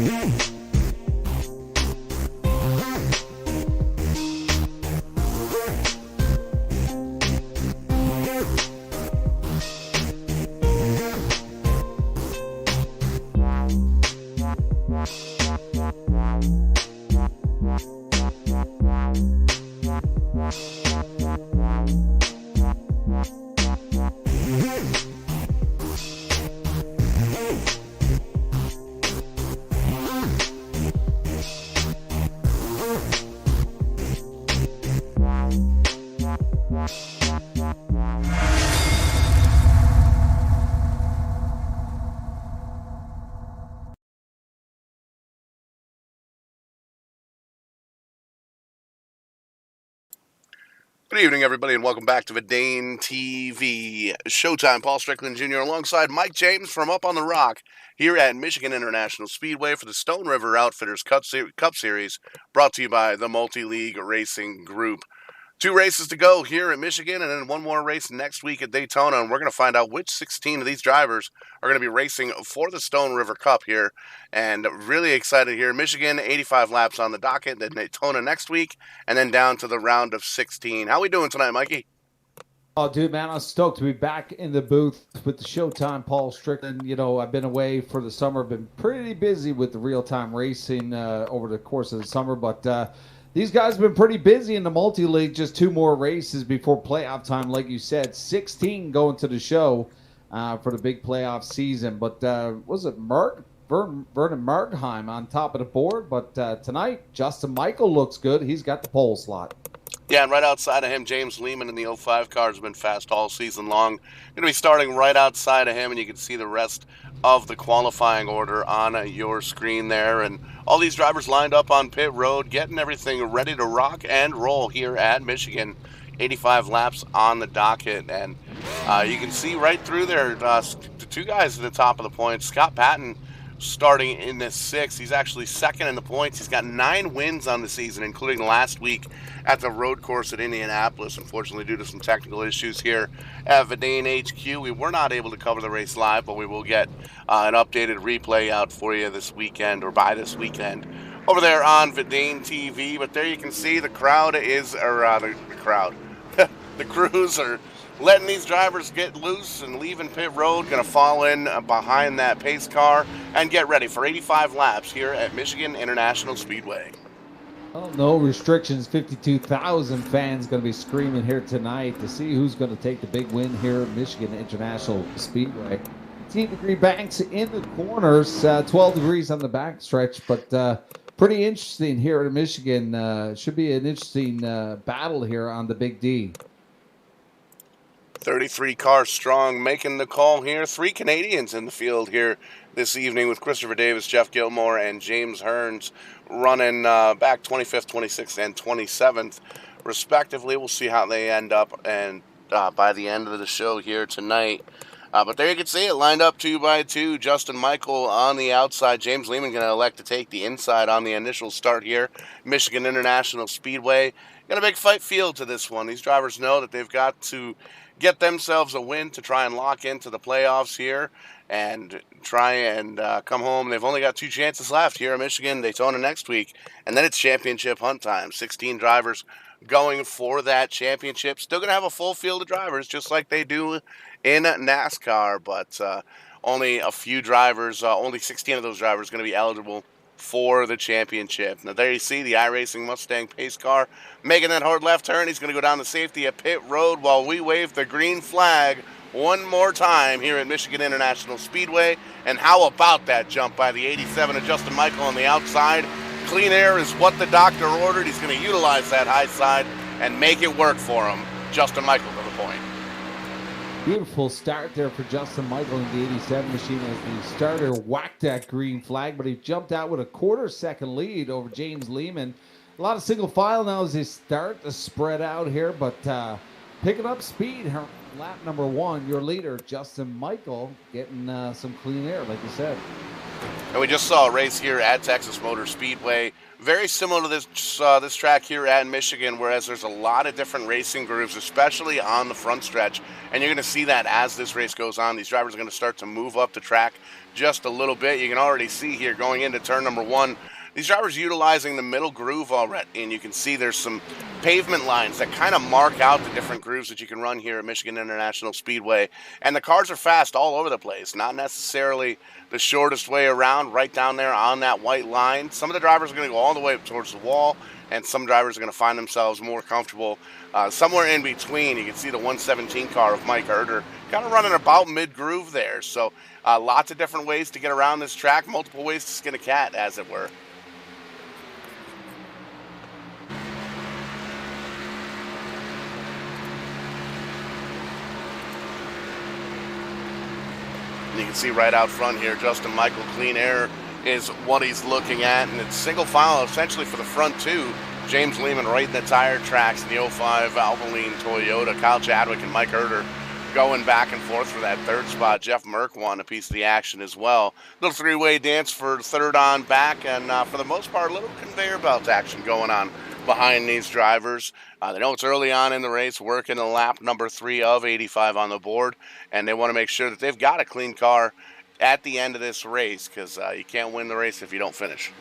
Good evening, everybody, and welcome back to Verdane TV Showtime. Paul Strickland Jr. alongside Mike James from Up on the Rock here at Michigan International Speedway for the Stone River Outfitters Cup Series, brought to you by the Multi-League Racing Group. 2 races to go here at Michigan, and then 1 more race next week at Daytona, and we're going to find out which 16 of these drivers are going to be racing for the Stone River Cup here, and really excited here. Michigan, 85 laps on the docket, then Daytona next week, and then down to the round of 16. How we doing tonight, Mikey? Oh, dude, man, I'm stoked to be back in the booth with the Showtime Paul Strickland. You know, I've been away for the summer, been pretty busy with the real-time racing over the course of the summer, but these guys have been pretty busy in the multi-league. Just 2 more races before playoff time, like you said. 16 going to the show for the big playoff season. But was it Vernon Mergheim on top of the board? But tonight, Justin Michael looks good. He's got the pole slot. Yeah, and right outside of him, James Lehman in the 05 car has been fast all season long. Going to be starting right outside of him, and you can see the rest of the qualifying order on your screen there. And all these drivers lined up on pit road, getting everything ready to rock and roll here at Michigan. 85 laps on the docket, and you can see right through there the 2 guys at the top of the points. Scott Patton starting in this 6th. He's actually second in the points. He's got 9 wins on the season, including last week at the road course at Indianapolis. Unfortunately, due to some technical issues here at Verdane HQ, we were not able to cover the race live, but we will get an updated replay out for you this weekend, or by this weekend, over there on Verdane TV. But there you can see the crowd is, or the crowd, the crews are letting these drivers get loose and leaving pit road. Going to fall in behind that pace car and get ready for 85 laps here at Michigan International Speedway. Well, no restrictions. 52,000 fans going to be screaming here tonight to see who's going to take the big win here at Michigan International Speedway. 18-degree banks in the corners, 12 degrees on the backstretch, but pretty interesting here at Michigan. Should be an interesting battle here on the Big D. 33 cars strong, making the call here. 3 Canadians in the field here this evening, with Christopher Davis, Jeff Gilmore, and James Hearns running back 25th, 26th, and 27th, respectively. We'll see how they end up and by the end of the show here tonight. But there you can see it lined up 2 by 2. Justin Michael on the outside. James Lehman going to elect to take the inside on the initial start here. Michigan International Speedway. Got a big fight field to this one. These drivers know that they've got to get themselves a win to try and lock into the playoffs here and try and come home. They've only got 2 chances left here at Michigan, Daytona next week, and then it's championship hunt time. 16 drivers going for that championship. Still going to have a full field of drivers just like they do in NASCAR, but only a few drivers, only 16 of those drivers going to be eligible for the championship. Now there you see the iRacing Mustang pace car making that hard left turn. He's going to go down the safety at pit road while we wave the green flag one more time here at Michigan International Speedway. And how about that jump by the 87 of Justin Michael on the outside? Clean air is what the doctor ordered. He's going to utilize that high side and make it work for him. Justin Michael to the point. Beautiful start there for Justin Michael in the 87 machine as the starter whacked that green flag, but he jumped out with a quarter-second lead over James Lehman. A lot of single file now as they start to spread out here, but picking up speed. Lap number 1, your leader, Justin Michael, getting some clean air, like you said. And we just saw a race here at Texas Motor Speedway, very similar to this track here at Michigan, whereas there's a lot of different racing grooves, especially on the front stretch. And you're going to see that as this race goes on. These drivers are going to start to move up the track, just a little bit. You can already see here going into turn number 1, these drivers utilizing the middle groove already, and you can see there's some pavement lines that kind of mark out the different grooves that you can run here at Michigan International Speedway. And the cars are fast all over the place, not necessarily the shortest way around, right down there on that white line. Some of the drivers are going to go all the way up towards the wall, and some drivers are going to find themselves more comfortable somewhere in between. You can see the 117 car of Mike Herter kind of running about mid-groove there. So lots of different ways to get around this track, multiple ways to skin a cat, as it were. You can see right out front here, Justin Michael Clean Air is what he's looking at, and it's single file essentially for the front two. James Lehman right in the tire tracks in the 05 Valvoline Toyota. Kyle Chadwick and Mike Herter going back and forth for that third spot. Jeff Merck won a piece of the action as well. Little three-way dance for third on back, and for the most part, a little conveyor belt action going on behind these drivers. They know it's early on in the race, working a lap number 3 of 85 on the board, and they want to make sure that they've got a clean car at the end of this race, because you can't win the race if you don't finish.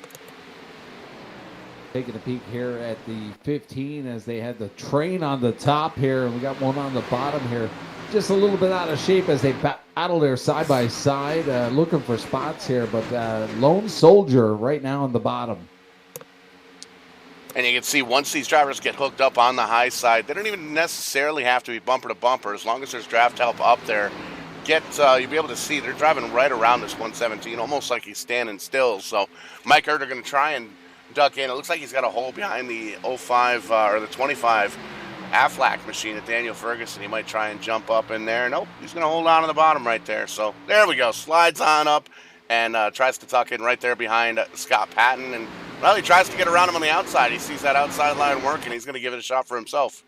Taking a peek here at the 15 as they had the train on the top here, and we got one on the bottom here. Just a little bit out of shape as they battle there side by side, looking for spots here, but Lone Soldier right now on the bottom. And you can see once these drivers get hooked up on the high side, they don't even necessarily have to be bumper to bumper. As long as there's draft help up there, you'll be able to see they're driving right around this 117, almost like he's standing still. So Mike Herter going to try and duck in. It looks like he's got a hole behind the 05 or the 25 Aflac machine at Daniel Ferguson. He might try and jump up in there. Nope, he's going to hold on to the bottom right there. So there we go. Slides on up and tries to tuck in right there behind Scott Patton. And, well, he tries to get around him on the outside. He sees that outside line working. He's going to give it a shot for himself.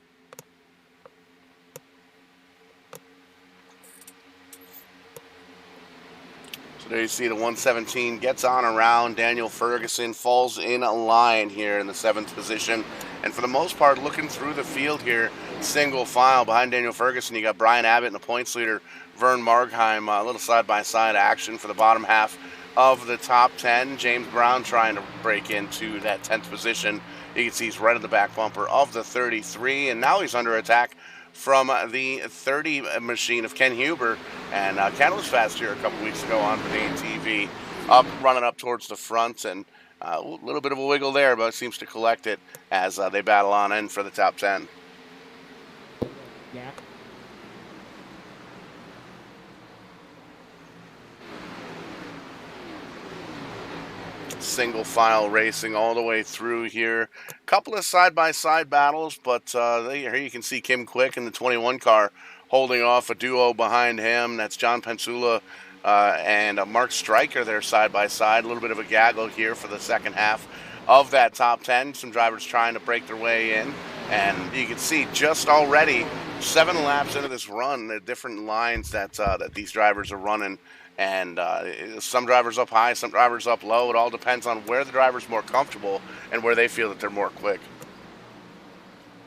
So there you see the 117 gets on around. Daniel Ferguson falls in a line here in the 7th position. And for the most part, looking through the field here, single file behind Daniel Ferguson, you got Brian Abbott and the points leader, Vern Margheim. A little side-by-side action for the bottom half of the top 10. James Brown trying to break into that 10th position. You can see he's right at the back bumper of the 33, and now he's under attack from the 30 machine of Ken Huber. And Ken was fast here a couple weeks ago on Verdane TV, running up towards the front, and a little bit of a wiggle there, but seems to collect it as they battle on in for the top 10. Yeah. Single file racing all the way through here. Couple of side-by-side battles, but here you can see Kim Quick in the 21 car holding off a duo behind him. That's John Pensula and Mark Stryker there side-by-side. A little bit of a gaggle here for the second half of that top 10. Some drivers trying to break their way in. And you can see just already 7 laps into this run, the different lines that these drivers are running. And some drivers up high, some drivers up low. It all depends on where the driver's more comfortable and where they feel that they're more quick.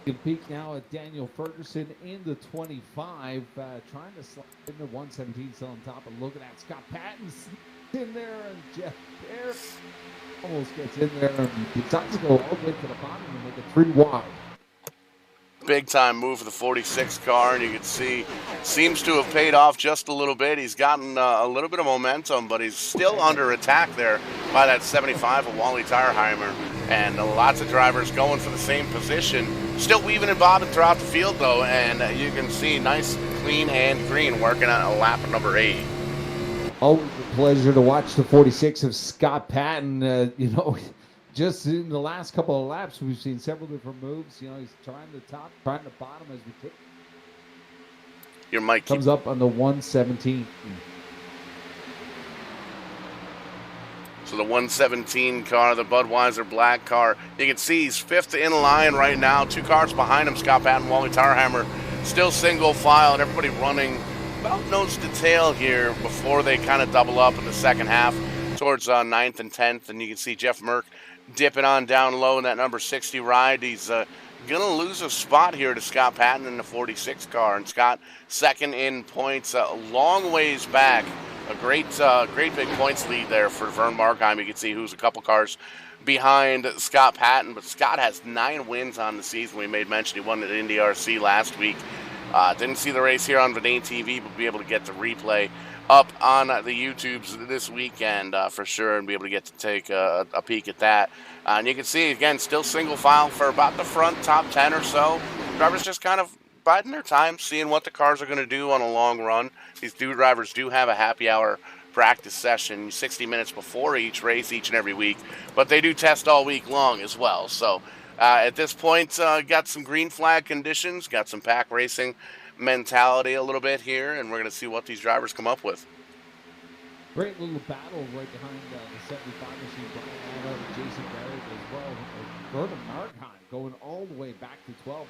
You can peek now at Daniel Ferguson in the 25, trying to slide into 117 still on top. And looking at Scott Patton in there, and Jeff Bear almost gets in there and decides to go all the way to the bottom and make it 3 wide. Big time move for the 46 car, and you can see seems to have paid off just a little bit. He's gotten a little bit of momentum, but he's still under attack there by that 75 of Wally Tyreheimer, and lots of drivers going for the same position. Still weaving and bobbing throughout the field, though, and you can see nice, clean, and green working on a lap number 8. Always a pleasure to watch the 46 of Scott Patton. Just in the last couple of laps, we've seen several different moves. He's trying the top, trying the bottom as we take. Your mic comes up on the 117. So the 117 car, the Budweiser black car, you can see he's 5th in line right now. 2 cars behind him, Scott Patton, Wally Tyreheimer, still single file, and everybody running about nose to tail here before they kind of double up in the second half towards 9th and 10th. And you can see Jeff Merck dipping on down low in that number 60 ride. He's going to lose a spot here to Scott Patton in the 46 car. And Scott second in points, a long ways back a great big points lead there for Vern Markheim. You can see who's a couple cars behind Scott Patton, but Scott has 9 wins on the season. We made mention he won at Indy RC last week. Didn't see the race here on Verdane TV, but be able to get the replay up on the YouTubes this weekend for sure, and be able to get to take a peek at that. And you can see again, still single file for about the front top 10 or so. Drivers just kind of biding their time, seeing what the cars are going to do on a long run. These drivers do have a happy hour practice session 60 minutes before each race each and every week, but they do test all week long as well. So at this point, got some green flag conditions, got some pack racing mentality a little bit here, and we're going to see what these drivers come up with. Great little battle right behind the 75 machine, Brian Allen and Jason Barrett as well. Vernon Markheim going all the way back to 12.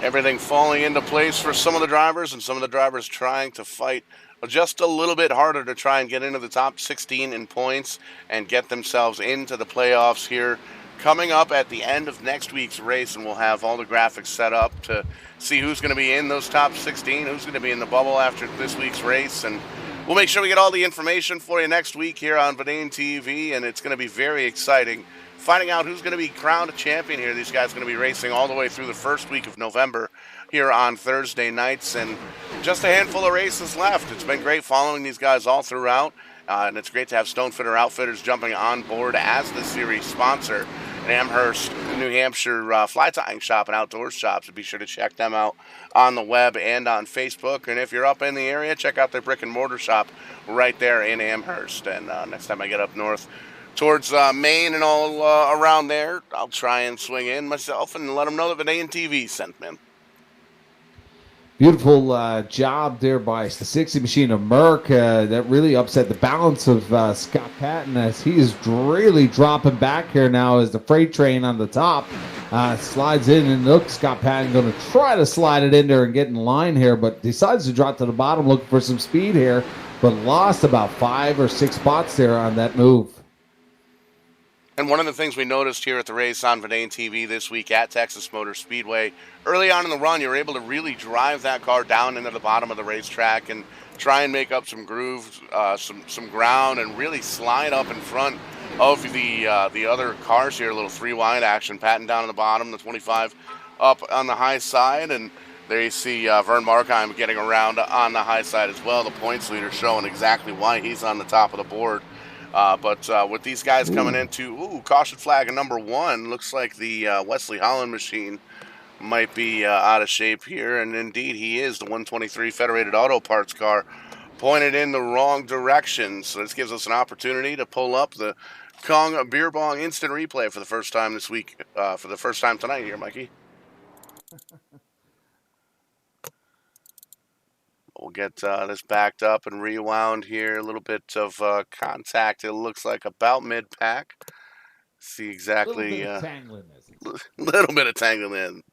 Everything falling into place for some of the drivers, and some of the drivers trying to fight just a little bit harder to try and get into the top 16 in points and get themselves into the playoffs here coming up at the end of next week's race. And we'll have all the graphics set up to see who's going to be in those top 16, who's going to be in the bubble after this week's race. And we'll make sure we get all the information for you next week here on Verdane TV, and it's going to be very exciting finding out who's going to be crowned a champion here. These guys are going to be racing all the way through the first week of November here on Thursday nights, and just a handful of races left. It's been great following these guys all throughout, and it's great to have Stonefitter Outfitters jumping on board as the series sponsor. Amherst, New Hampshire fly tying shop and outdoor shop, so be sure to check them out on the web and on Facebook. And if you're up in the area, check out their brick and mortar shop right there in Amherst. And next time I get up north towards Maine and all around there, I'll try and swing in myself and let them know that Verdane TV sent me. Beautiful job there by the 60 machine of Merck. That really upset the balance of Scott Patton, as he is really dropping back here now as the freight train on the top slides in, and look, Scott Patton going to try to slide it in there and get in line here, but decides to drop to the bottom looking for some speed here, but lost about 5 or 6 spots there on that move. And one of the things we noticed here at the race on Verdane TV this week at Texas Motor Speedway, early on in the run, you were able to really drive that car down into the bottom of the racetrack and try and make up some grooves, some ground, and really slide up in front of the other cars here. A little 3-wide action. Patton down on the bottom, the 25 up on the high side, and there you see Vern Markheim getting around on the high side as well. The points leader showing exactly why he's on the top of the board. But with these guys coming into caution flag at number 1, looks like the Wesley Holland machine might be out of shape here, and indeed he is. The 123 Federated Auto Parts car pointed in the wrong direction, so this gives us an opportunity to pull up the Kong Beer Bong instant replay for the first time this week, for the first time tonight here, Mikey. We'll get this backed up and rewound here. A little bit of contact, it looks like, about mid-pack. See exactly. A little bit of tangling.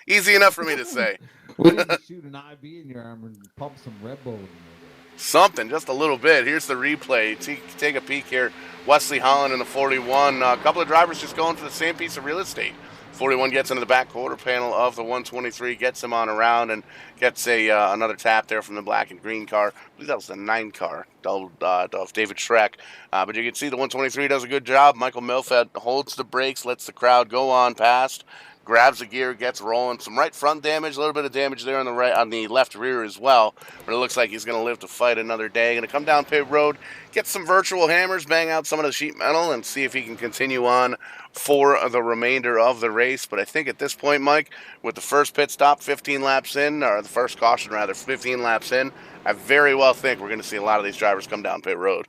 Easy enough for me to say. We need to shoot an IV in your arm and pump some Red Bull in there. Something, just a little bit. Here's the replay. Take a peek here. Wesley Holland in the 41. A couple of drivers just going for the same piece of real estate. 41 gets into the back quarter panel of the 123, gets him on around, and gets another tap there from the black and green car. I believe that was the 9 car of David Schreck. But you can see the 123 does a good job. Michael Milfeld holds the brakes, lets the crowd go on past, grabs the gear, gets rolling. Some right front damage, a little bit of damage there on the left rear as well. But it looks like he's going to live to fight another day. Going to come down pit road, get some virtual hammers, bang out some of the sheet metal, and see if he can continue on for the remainder of the race. But I think at this point, Mike, with the first pit stop 15 laps in, or the first caution rather 15 laps in, I very well think we're going to see a lot of these drivers come down pit road.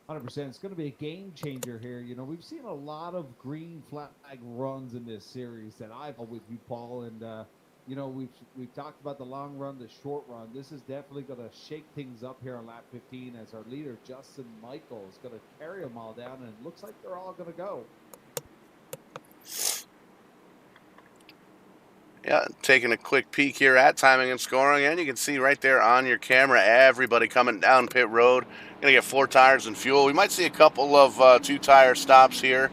100%. It's going to be a game changer here. You know, we've seen a lot of green flag runs in this series that I've with you, Paul, and you know, we've talked about the long run, the short run. This is definitely going to shake things up here on lap 15 as our leader, Justin Michael, is going to carry them all down, and it looks like they're all going to go. Yeah, taking a quick peek here at timing and scoring, and you can see right there on your camera everybody coming down pit road. Gonna get 4 tires and fuel. We might see a couple of 2-tire stops here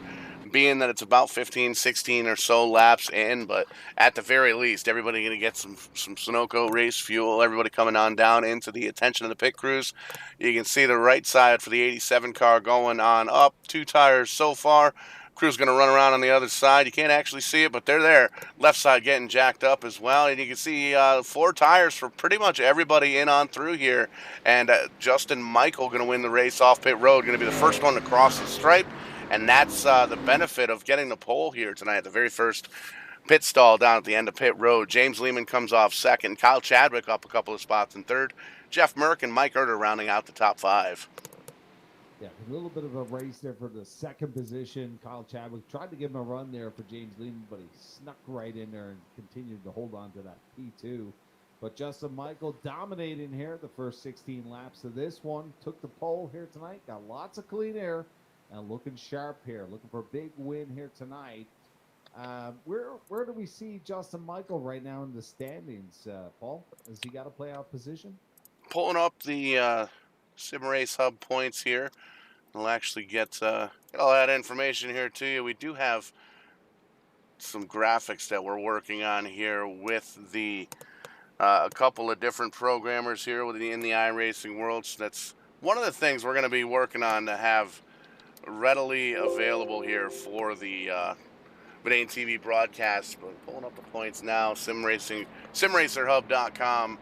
being that it's about 15, 16 or so laps in, but at the very least, everybody going to get some Sunoco race fuel, everybody coming on down into the attention of the pit crews. You can see the right side for the 87 car going on up, 2 tires so far. Crew's going to run around on the other side. You can't actually see it, but they're there. Left side getting jacked up as well. And you can see 4 tires for pretty much everybody in on through here. And Justin Michael going to win the race off pit road, going to be the first one to cross the stripe. And that's the benefit of getting the pole here tonight, the very first pit stall down at the end of pit road. James Lehman comes off second. Kyle Chadwick up a couple of spots in third. Jeff Merck and Mike Erder rounding out the top 5. Yeah, a little bit of a race there for the second position. Kyle Chadwick tried to give him a run there for James Lehman, but he snuck right in there and continued to hold on to that P2. But Justin Michael dominating here the first 16 laps of this one. Took the pole here tonight. Got lots of clean air and looking sharp here. Looking for a big win here tonight. Where do we see Justin Michael right now in the standings, Paul? Has he got a playoff position? Pulling up the Sim Race Hub points here. We'll actually get all that information here to you. We do have some graphics that we're working on here with the a couple of different programmers here in the iRacing world. So that's one of the things we're going to be working on to have readily available here for the Verdane TV broadcast. But pulling up the points now, simracerhub.com.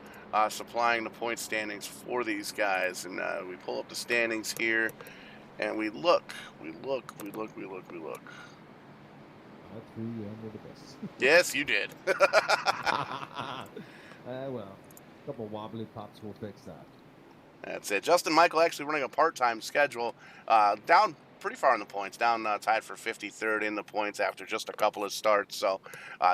Supplying the point standings for these guys, and we pull up the standings here, and we look. That's who you under the best. Yes, you did. Well, a couple wobbly pops will fix that. That's it. Justin Michael actually running a part-time schedule, down pretty far in the points, down tied for 53rd in the points after just a couple of starts. So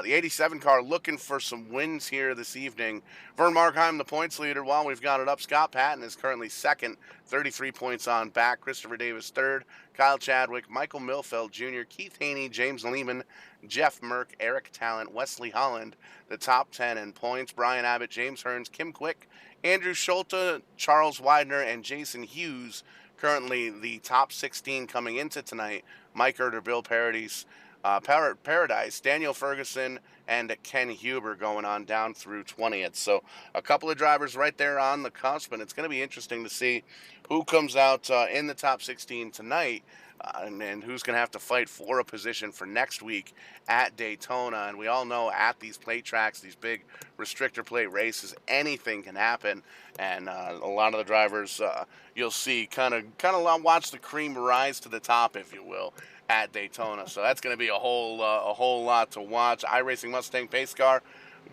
the 87 car looking for some wins here this evening. Vern Markheim, the points leader, while we've got it up. Scott Patton is currently second, 33 points on back. Christopher Davis third. Kyle Chadwick, Michael Milfeld Jr., Keith Haney, James Lehman, Jeff Merck, Eric Talent, Wesley Holland, the top 10 in points. Brian Abbott, James Hearns, Kim Quick, Andrew Schulte, Charles Widener, and Jason Hughes. Currently the top 16 coming into tonight. Mike Erder, Bill Paradise, Daniel Ferguson, and Ken Huber going on down through 20th. So a couple of drivers right there on the cusp, and it's going to be interesting to see who comes out in the top 16 tonight. And who's going to have to fight for a position for next week at Daytona. And we all know at these plate tracks, these big restrictor plate races, anything can happen. And a lot of the drivers you'll see kind of watch the cream rise to the top, if you will, at Daytona. So that's going to be a whole lot to watch. iRacing Mustang pace car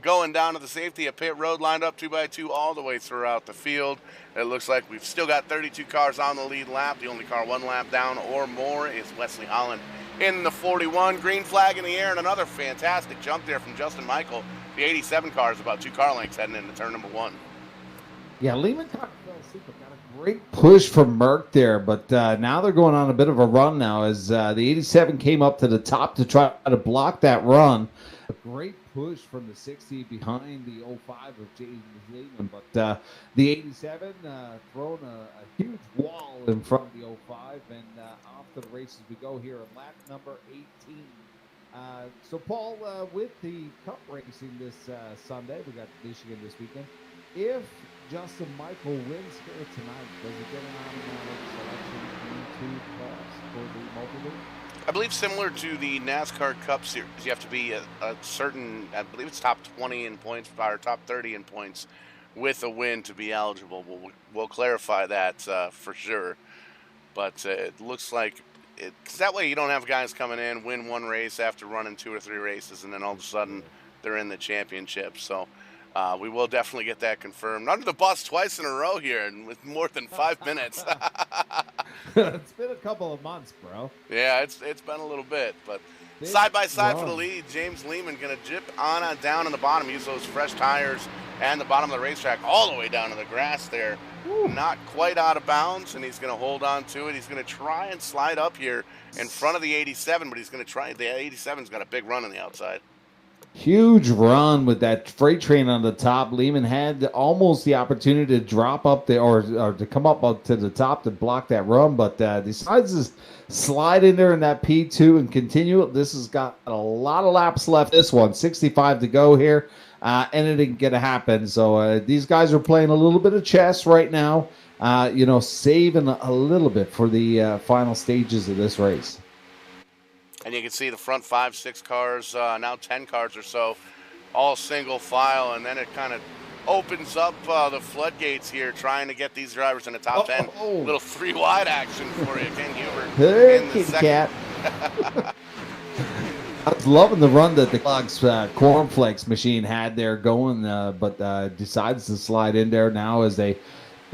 going down to the safety at pit road, lined up 2x2 all the way throughout the field. It looks like we've still got 32 cars on the lead lap. The only car 1 lap down or more is Wesley Holland in the 41. Green flag in the air, and another fantastic jump there from Justin Michael. The 87 car is about 2 car lengths heading into turn number 1. Yeah, Lehman got a great push from Merck there, but now they're going on a bit of a run now as the 87 came up to the top to try to block that run. A great push from the 60 behind the 05 of James Lehman, but the 87 throwing a huge wall in front of the 05, and off to the races we go here at lap number 18. So Paul, with the Cup racing this Sunday, we got Michigan this weekend. If Justin Michael wins here tonight, does he get an automatic selection into class for the multi-league? I believe similar to the NASCAR Cup Series, you have to be a certain, I believe it's top 20 in points, or top 30 in points with a win to be eligible. We'll clarify that for sure. But it looks like, because that way you don't have guys coming in, win one race after running 2 or 3 races, and then all of a sudden they're in the championship. So we will definitely get that confirmed. Under the bus twice in a row here, and with more than 5 minutes. It's been a couple of months, bro. Yeah, it's been a little bit, but side by side for the lead, James Lehman going to jip on down in the bottom, use those fresh tires and the bottom of the racetrack all the way down to the grass there. Woo. Not quite out of bounds, and he's going to hold on to it. He's going to try and slide up here in front of the 87, but he's going to try. The 87's got a big run on the outside. Huge run with that freight train on the top. Lehman had almost the opportunity to drop up there or to come up to the top to block that run, but decides to slide in there in that P2 and continue. This has got a lot of laps left. This one, 65 to go here, and it ain't going to happen. So these guys are playing a little bit of chess right now, saving a little bit for the final stages of this race. And you can see the front 5, 6 cars, now 10 cars or so, all single file, and then it kind of opens up the floodgates here, trying to get these drivers in the top 10. Little 3 wide action for you, Ken Huber. Hey, kitty cat. I was loving the run that the Kellogg's cornflakes machine had there going, but decides to slide in there now as they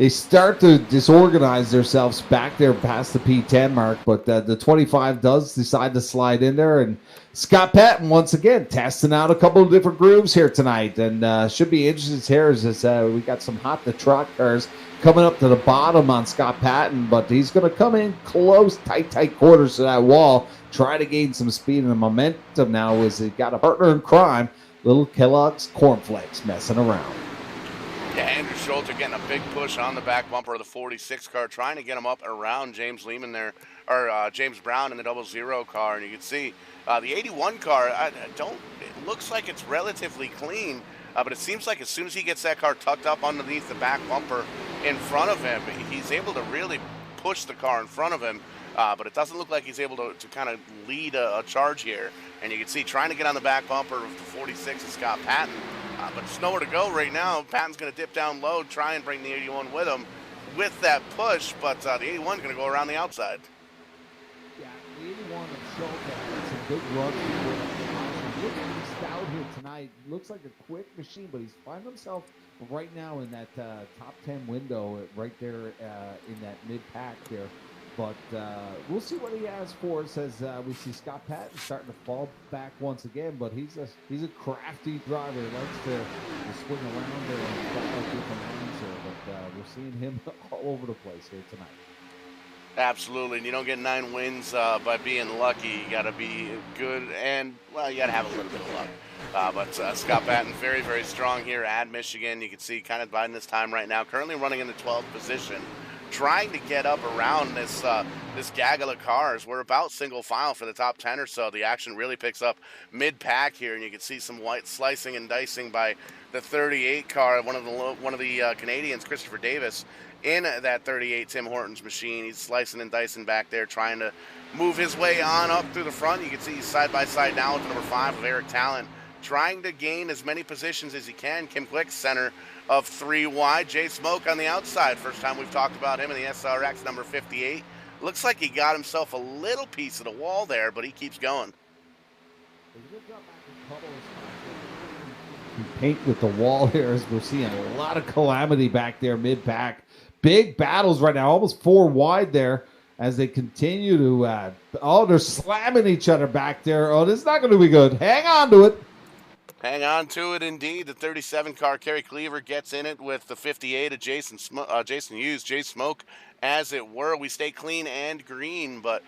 start to disorganize themselves back there past the P10 mark, but the 25 does decide to slide in there. And Scott Patton, once again, testing out a couple of different grooves here tonight, and should be interesting here as we got some hot to trot cars coming up to the bottom on Scott Patton, but he's going to come in close, tight quarters to that wall, try to gain some speed and momentum now as he got a partner in crime, little Kellogg's cornflakes messing around. Yeah, Andrew Schultz getting a big push on the back bumper of the 46 car, trying to get him up around James Lehman there, or James Brown in the 00 car. And you can see the 81 car, it looks like it's relatively clean, but it seems like as soon as he gets that car tucked up underneath the back bumper in front of him, he's able to really push the car in front of him. But it doesn't look like he's able to kind of lead a charge here. And you can see trying to get on the back bumper of the 46 is Scott Patton. But there's nowhere to go right now. Patton's going to dip down low, try and bring the 81 with him with that push, but the 81's going to go around the outside. Yeah, the 81 of Schultz had some big runs before that. He looks stout here tonight. Looks like a quick machine, but he's finding himself right now in that top 10 window right there in that mid-pack there. But we'll see what he has for us as we see Scott Patton starting to fall back once again. But he's a crafty driver. He likes to swing around there and follow different lines here. But we're seeing him all over the place here tonight. Absolutely, and you don't get 9 wins by being lucky. You got to be good, and well, you got to have a little bit of luck. But Scott Patton, very, very strong here at Michigan. You can see kind of biding this time right now. Currently running in the 12th position, trying to get up around this gaggle of cars. We're about single file for the top 10 or so. The action really picks up mid-pack here, and you can see some white slicing and dicing by the 38 car, one of the Canadians, Christopher Davis, in that 38 Tim Hortons machine. He's slicing and dicing back there, trying to move his way on up through the front. You can see he's side by side now with number 5 of Eric Talent, trying to gain as many positions as he can. Kim Quick, center of 3 wide. Jay Smoke on the outside. First time we've talked about him in the SRX number 58. Looks like he got himself a little piece of the wall there, but he keeps going. Paint with the wall here as we're seeing a lot of calamity back there mid-pack. Big battles right now, almost 4 wide there as they continue to, they're slamming each other back there. Oh, this is not going to be good. Hang on to it. Hang on to it, indeed. The 37 car, Kerry Cleaver, gets in it with the 58 of Jason Hughes, Jay Smoke, as it were. We stay clean and green, but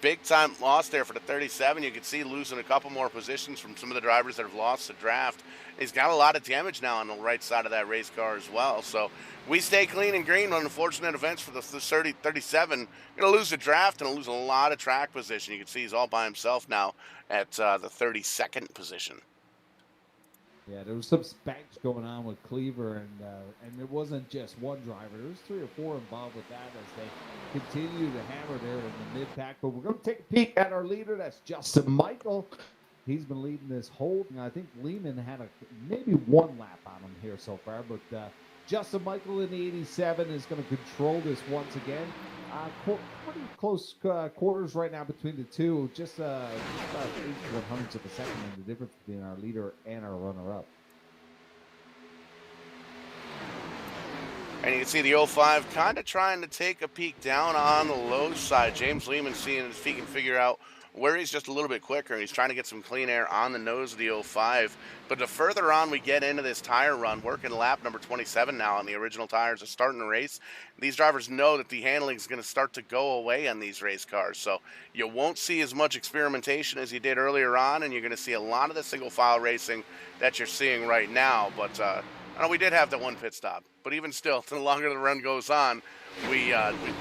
big time loss there for the 37. You can see losing a couple more positions from some of the drivers that have lost the draft. He's got a lot of damage now on the right side of that race car as well. So we stay clean and green. Unfortunate events for the 37. Going to lose the draft and lose a lot of track position. You can see he's all by himself now at the 32nd position. Yeah, there was some spanks going on with Cleaver, and it wasn't just one driver. There was 3 or 4 involved with that as they continue to hammer there in the mid-pack. But we're going to take a peek at our leader. That's Justin Michael. He's been leading this whole thing. I think Lehman had maybe 1 lap on him here so far. But Justin Michael in the 87 is going to control this once again. Pretty close quarters right now between the two. Just about 8/100ths of a second in the difference between our leader and our runner-up. And you can see the 05 kind of trying to take a peek down on the low side. James Lehman seeing if he can figure out where he's just a little bit quicker. He's trying to get some clean air on the nose of the '05. But the further on we get into this tire run, working lap number 27 now on the original tires of starting the race, these drivers know that the handling is going to start to go away on these race cars. So you won't see as much experimentation as you did earlier on, and you're going to see a lot of the single file racing that you're seeing right now. But I know we did have the one pit stop, but even still, the longer the run goes on, we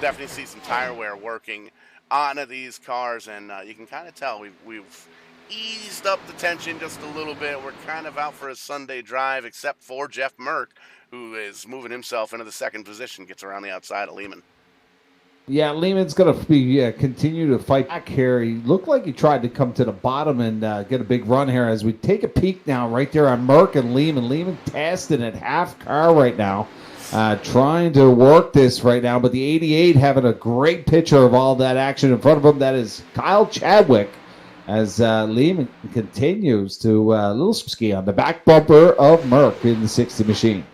definitely see some tire wear working on these cars, and you can kind of tell we've eased up the tension just a little bit. We're kind of out for a Sunday drive, except for Jeff Merck, who is moving himself into the second position, gets around the outside of Lehman. Yeah, Lehman's going to be continue to fight back here. He looked like he tried to come to the bottom and get a big run here. As we take a peek now right there on Merck and Lehman. Lehman testing at half car right now, trying to work this right now. But the 88 having a great picture of all that action in front of him. That is Kyle Chadwick as Lehman continues to a little ski on the back bumper of Merck in the 60 machine.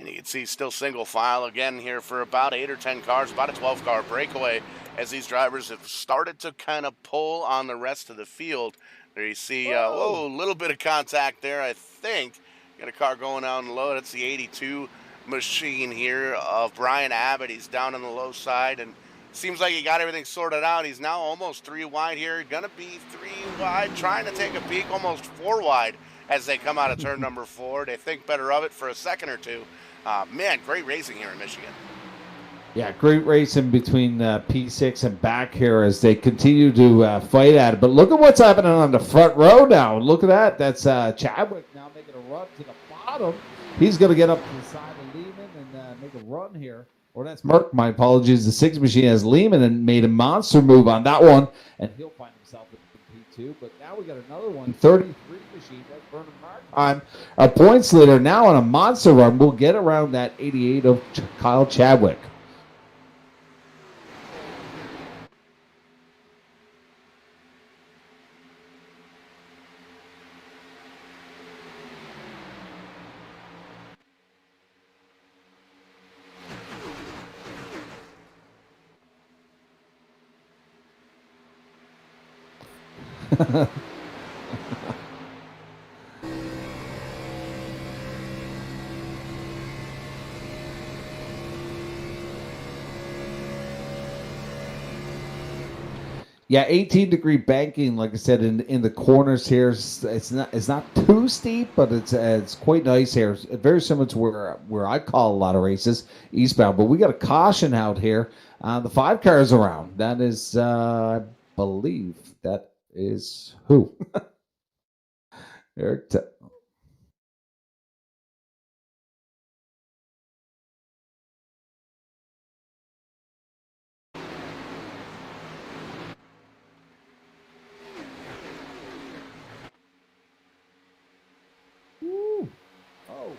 You can see still single file again here for about 8 or 10 cars, about a 12-car breakaway as these drivers have started to kind of pull on the rest of the field. There you see, a little bit of contact there, I think. Got a car going down low. That's the 82 machine here of Brian Abbott. He's down on the low side, and seems like he got everything sorted out. He's now almost 3 wide here. Going to be 3 wide, trying to take a peek, almost 4 wide as they come out of turn number 4. They think better of it for a second or two. Man, great racing here in Michigan. Yeah, great racing between P6 and back here as they continue to fight at it. But look at what's happening on the front row now. Look at that. That's Chadwick now making a run to the bottom. He's going to get up to the side of Lehman and make a run here. Or that's Merck, my apologies. The 6 machine has Lehman and made a monster move on that one. And he'll find himself in P2. But now we got another one, 33 machine. That's Vernon Markheim, a points leader now on a monster run. We'll get around that 88 of Kyle Chadwick. Yeah, 18-degree banking, like I said, in the corners here. It's not too steep, but it's quite nice here. It's very similar to where I call a lot of races eastbound. But we got a caution out here. The 5 cars around. That is, I believe, that is who? Eric. Woo. Oh.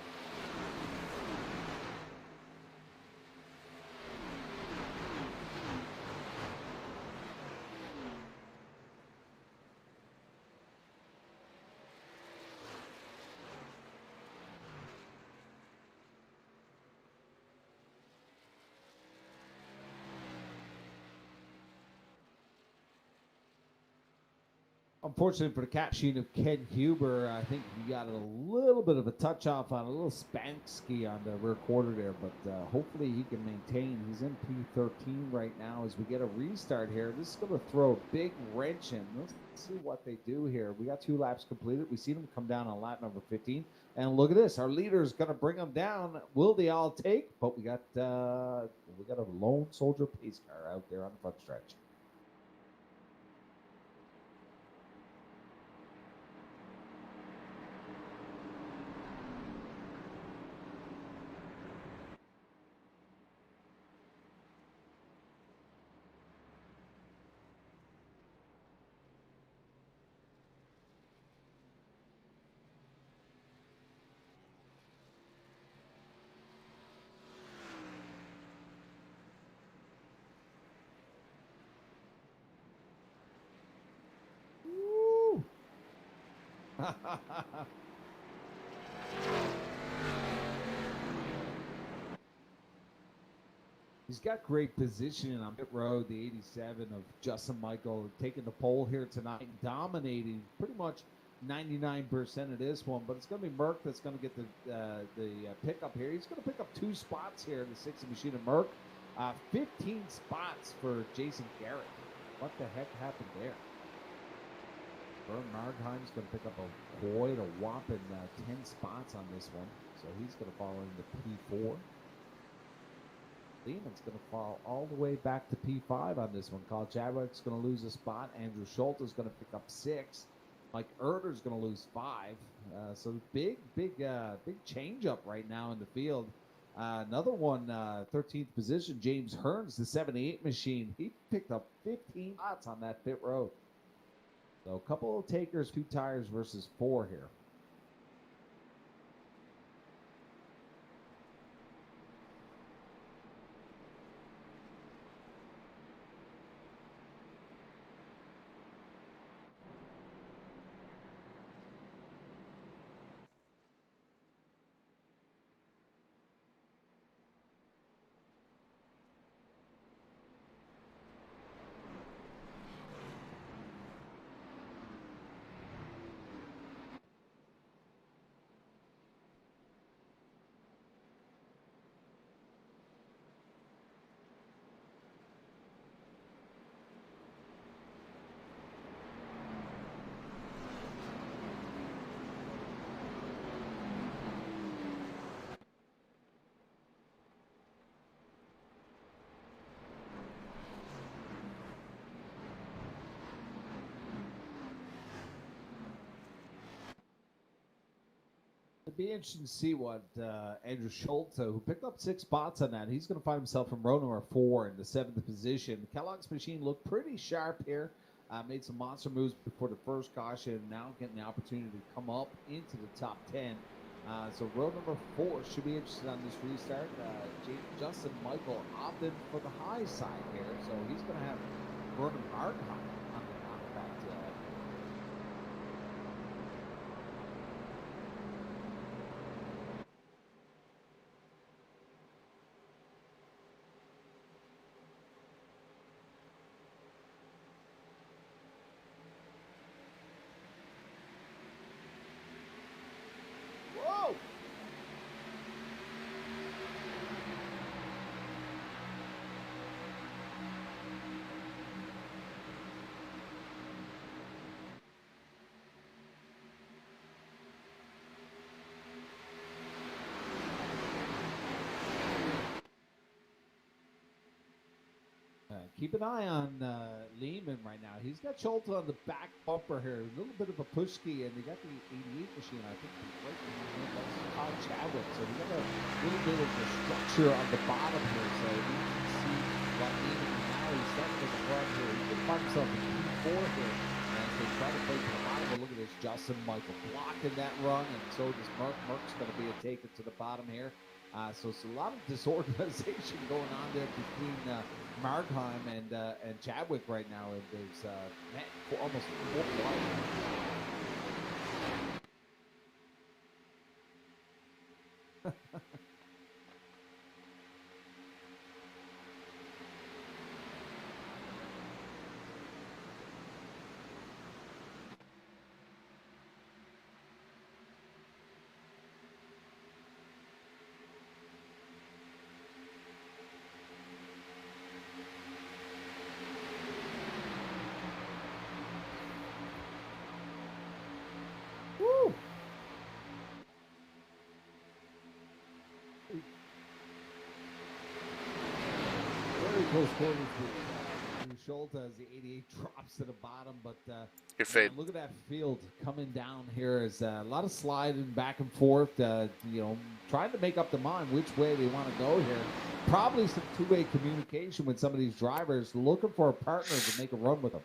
Unfortunately for the cap sheet of Ken Huber, I think he got a little bit of a touch off on a little spank ski on the rear quarter there, but hopefully he can maintain. He's in P13 right now as we get a restart here. This is going to throw a big wrench in. Let's see what they do here. We got 2 laps completed. We see them come down on lap number 15. And look at this. Our leader is going to bring them down. Will they all take? But we got a lone soldier pace car out there on the front stretch. He's got great positioning on pit road. The 87 of Justin Michael taking the pole here tonight, dominating pretty much 99% of this one. But it's going to be Merck that's going to get the pickup here. He's going to pick up 2 spots here in the 60 machine of Merck. 15 spots for Jason Garrett. What the heck happened there? Vern Margheim's going to pick up quite a whopping 10 spots on this one. So he's going to fall into P4. Lehman's going to fall all the way back to P5 on this one. Kyle Chadwick's going to lose a spot. Andrew Schultz is going to pick up 6. Mike Erder's going to lose 5. So big change up right now in the field. Another one, 13th position, James Hearns, the 78 machine. He picked up 15 spots on that pit road. So a couple of takers, 2 tires versus 4 here. It'd be interesting to see what Andrew Schultz, who picked up 6 spots on that, he's going to find himself from row number 4 in the 7th position. Kellogg's machine looked pretty sharp here. Made some monster moves before the first caution. Now getting the opportunity to come up into the top 10. So row number 4 should be interested on this restart. Justin Michael opted for the high side here, so he's going to have Vernon Margheim on the back tail. Whoa! Keep an eye on Lehman right now. He's got Schultz on the back bumper here. A little bit of a push ski, and they got the 88 machine, I think, right behind him. That's Kyle Chadwick. So we got a little bit of the structure on the bottom here. So you can see what Lehman is now. He's starting to the front here. He can find himself in P4 here. And so try to play to the bottom. But look at this, Justin Michael blocking that run, and so does Merck. Merck's going to be a taker to the bottom here. So it's a lot of disorganization going on there between Margheim and Chadwick right now. And there's almost 4 wide. Woo! Very close quarters with Schultz as the 88 drops to the bottom, but Your fade. look at that field coming down here. Is a lot of sliding back and forth. Trying to make up the mind which way they want to go here. Probably some 2-way communication with some of these drivers, looking for a partner to make a run with them.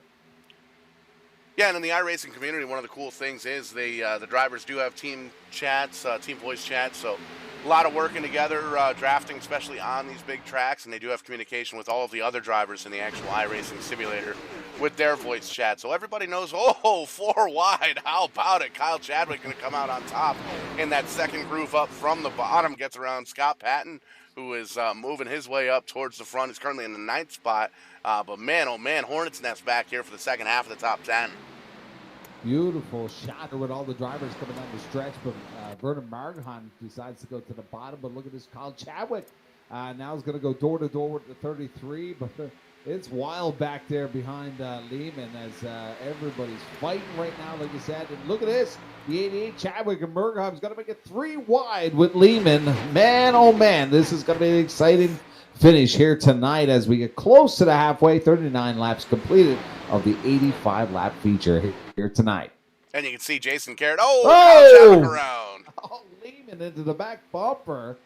Yeah, and in the iRacing community, one of the cool things is the drivers do have team chats, team voice chats, so a lot of working together, drafting, especially on these big tracks, and they do have communication with all of the other drivers in the actual iRacing simulator with their voice chat. So everybody knows, 4 wide, how about it? Kyle Chadwick going to come out on top in that second groove up from the bottom, gets around Scott Patton, who is moving his way up towards the front. He's currently in the 9th spot. But man, oh man, Hornets Nest back here for the second half of the top 10. Beautiful shot with all the drivers coming down the stretch, but Vernon Margheim decides to go to the bottom. But look at this, Kyle Chadwick. Now he's going to go door to door with the 33, but it's wild back there behind Lehman as everybody's fighting right now, like you said. And look at this, the 88 Chadwick and Margheim's going to make it 3 wide with Lehman. Man, oh man, this is going to be an exciting finish here tonight as we get close to the halfway. 39 laps completed of the 85 lap feature here tonight. And you can see Jason Garrett. Kyle Chadwick around. Oh, Lehman into the back bumper.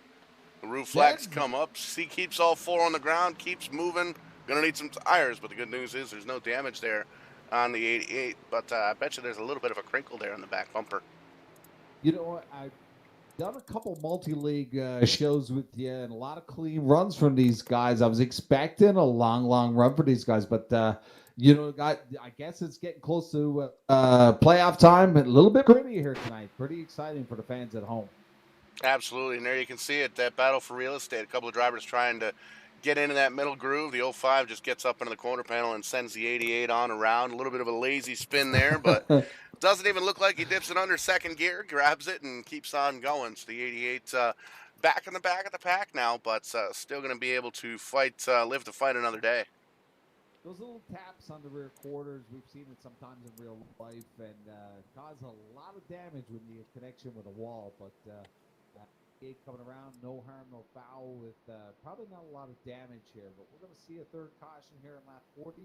The roof flags come up. He keeps all 4 on the ground, keeps moving. Gonna need some tires, but the good news is there's no damage there on the 88. But I bet you there's a little bit of a crinkle there on the back bumper. You know what? I've done a couple multi-league shows with you and a lot of clean runs from these guys. I was expecting a long run for these guys, but you know, I guess it's getting close to playoff time. A little bit gritty here tonight. Pretty exciting for the fans at home. Absolutely, and there you can see it, that battle for real estate. A couple of drivers trying to get into that middle groove. The 05 just gets up into the corner panel and sends the 88 on around. A little bit of a lazy spin there, but doesn't even look like he dips it under second gear, grabs it, and keeps on going. So the 88 back in the back of the pack now, but still going to be able to fight, live to fight another day. Those little taps on the rear quarters, we've seen it sometimes in real life and cause a lot of damage when you get connection with a wall, but coming around, no harm, no foul, with probably not a lot of damage here. But we're going to see a third caution here in lap 40.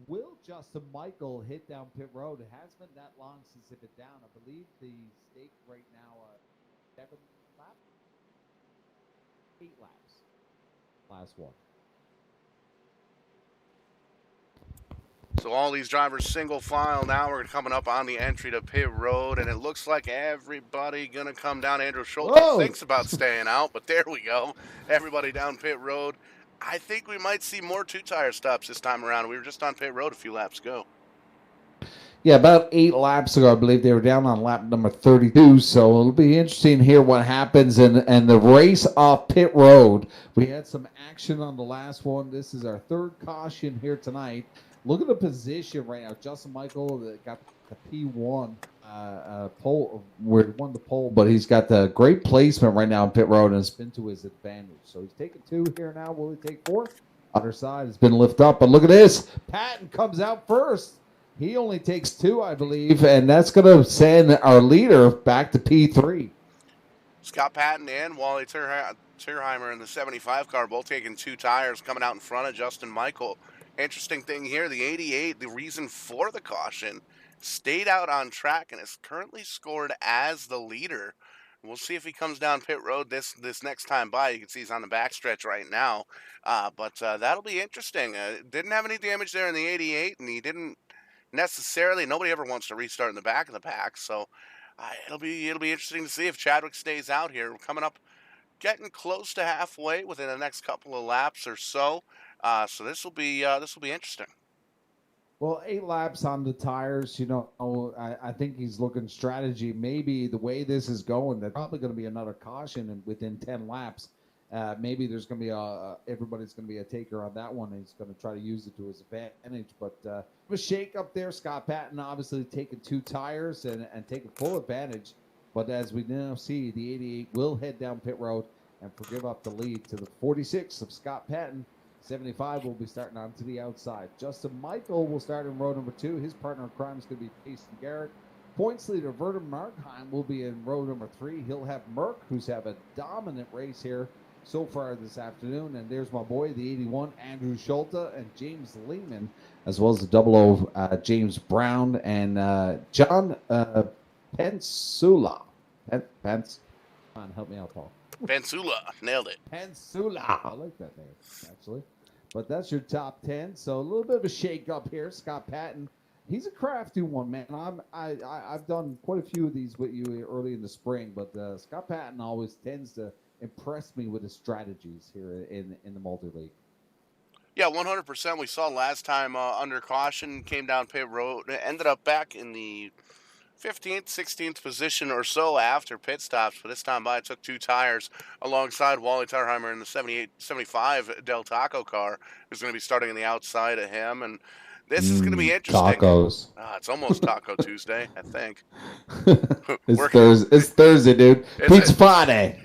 Will Justin Michael hit down pit road? It has been that long since it hit down. I believe the stake right now 7 laps, 8 laps. Last one. So all these drivers single file now. We're coming up on the entry to pit road, and it looks like everybody gonna come down. Andrew Schultz thinks about staying out, but there we go. Everybody down pit road. I think we might see more 2-tire stops this time around. We were just on pit road a few laps ago. Yeah, about 8 laps ago, I believe they were down on lap number 32. So it'll be interesting here what happens in the race off pit road. We had some action on the last one. This is our third caution here tonight. Look at the position right now. Justin Michael got the P1 pole, where he won the pole, but he's got the great placement right now on pit road, and it's been to his advantage. So he's taking 2 here now. Will he take 4? Other side has been lifted up, but look at this. Patton comes out first. He only takes 2, I believe, and that's going to send our leader back to P3. Scott Patton and Wally Tierheimer in the 75 car, both taking 2 tires, coming out in front of Justin Michael. Interesting thing here, the 88, the reason for the caution, stayed out on track and is currently scored as the leader. We'll see if he comes down pit road this next time by. You can see he's on the backstretch right now. But that'll be interesting. Didn't have any damage there in the 88, and he didn't necessarily, nobody ever wants to restart in the back of the pack. So it'll be interesting to see if Chadwick stays out here. We're coming up, getting close to halfway within the next couple of laps or so. So this will be interesting. Well, 8 laps on the tires, you know, I think he's looking strategy. Maybe the way this is going, there's probably going to be another caution within 10 laps. Maybe there's going to be everybody's going to be a taker on that one. And he's going to try to use it to his advantage. But a shake up there. Scott Patton obviously taking 2 tires and taking full advantage. But as we now see, the 88 will head down pit road and give up the lead to the 46 of Scott Patton. 75 will be starting on to the outside. Justin Michael will start in row number 2. His partner in crime is going to be Jason Garrett. Points leader Vernon Margheim will be in row number 3. He'll have Merck, who's have a dominant race here so far this afternoon. And there's my boy, the 81, Andrew Schulte, and James Lehman, as well as the 00 James Brown and John Pensula. Pence. Come on, help me out, Paul. Pensula, nailed it. Pensula. I like that name, actually. But that's your top 10. So a little bit of a shake up here. Scott Patton, he's a crafty one, man. I've done quite a few of these with you early in the spring, but Scott Patton always tends to impress me with his strategies here in the multi-league. Yeah, 100%. We saw last time under caution, came down pit road, ended up back in the 15th, 16th position or so after pit stops, but this time by took 2 tires alongside Wally Tarheimer in the 75 Del Taco car, who's going to be starting on the outside of him. And this is going to be interesting. Tacos. It's almost Taco Tuesday, I think. It's Thursday, dude. Pizza Friday.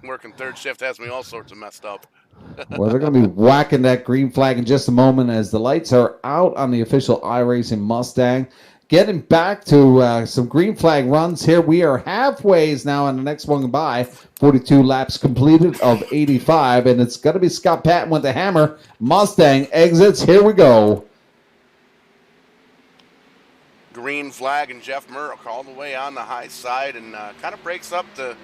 Working third shift has me all sorts of messed up. Well, they're going to be whacking that green flag in just a moment as the lights are out on the official iRacing Mustang. Getting back to some green flag runs here. We are halfway now on the next one by. 42 laps completed of 85, and it's going to be Scott Patton with the hammer. Mustang exits. Here we go. Green flag and Jeff Murdoch all the way on the high side and kind of breaks up the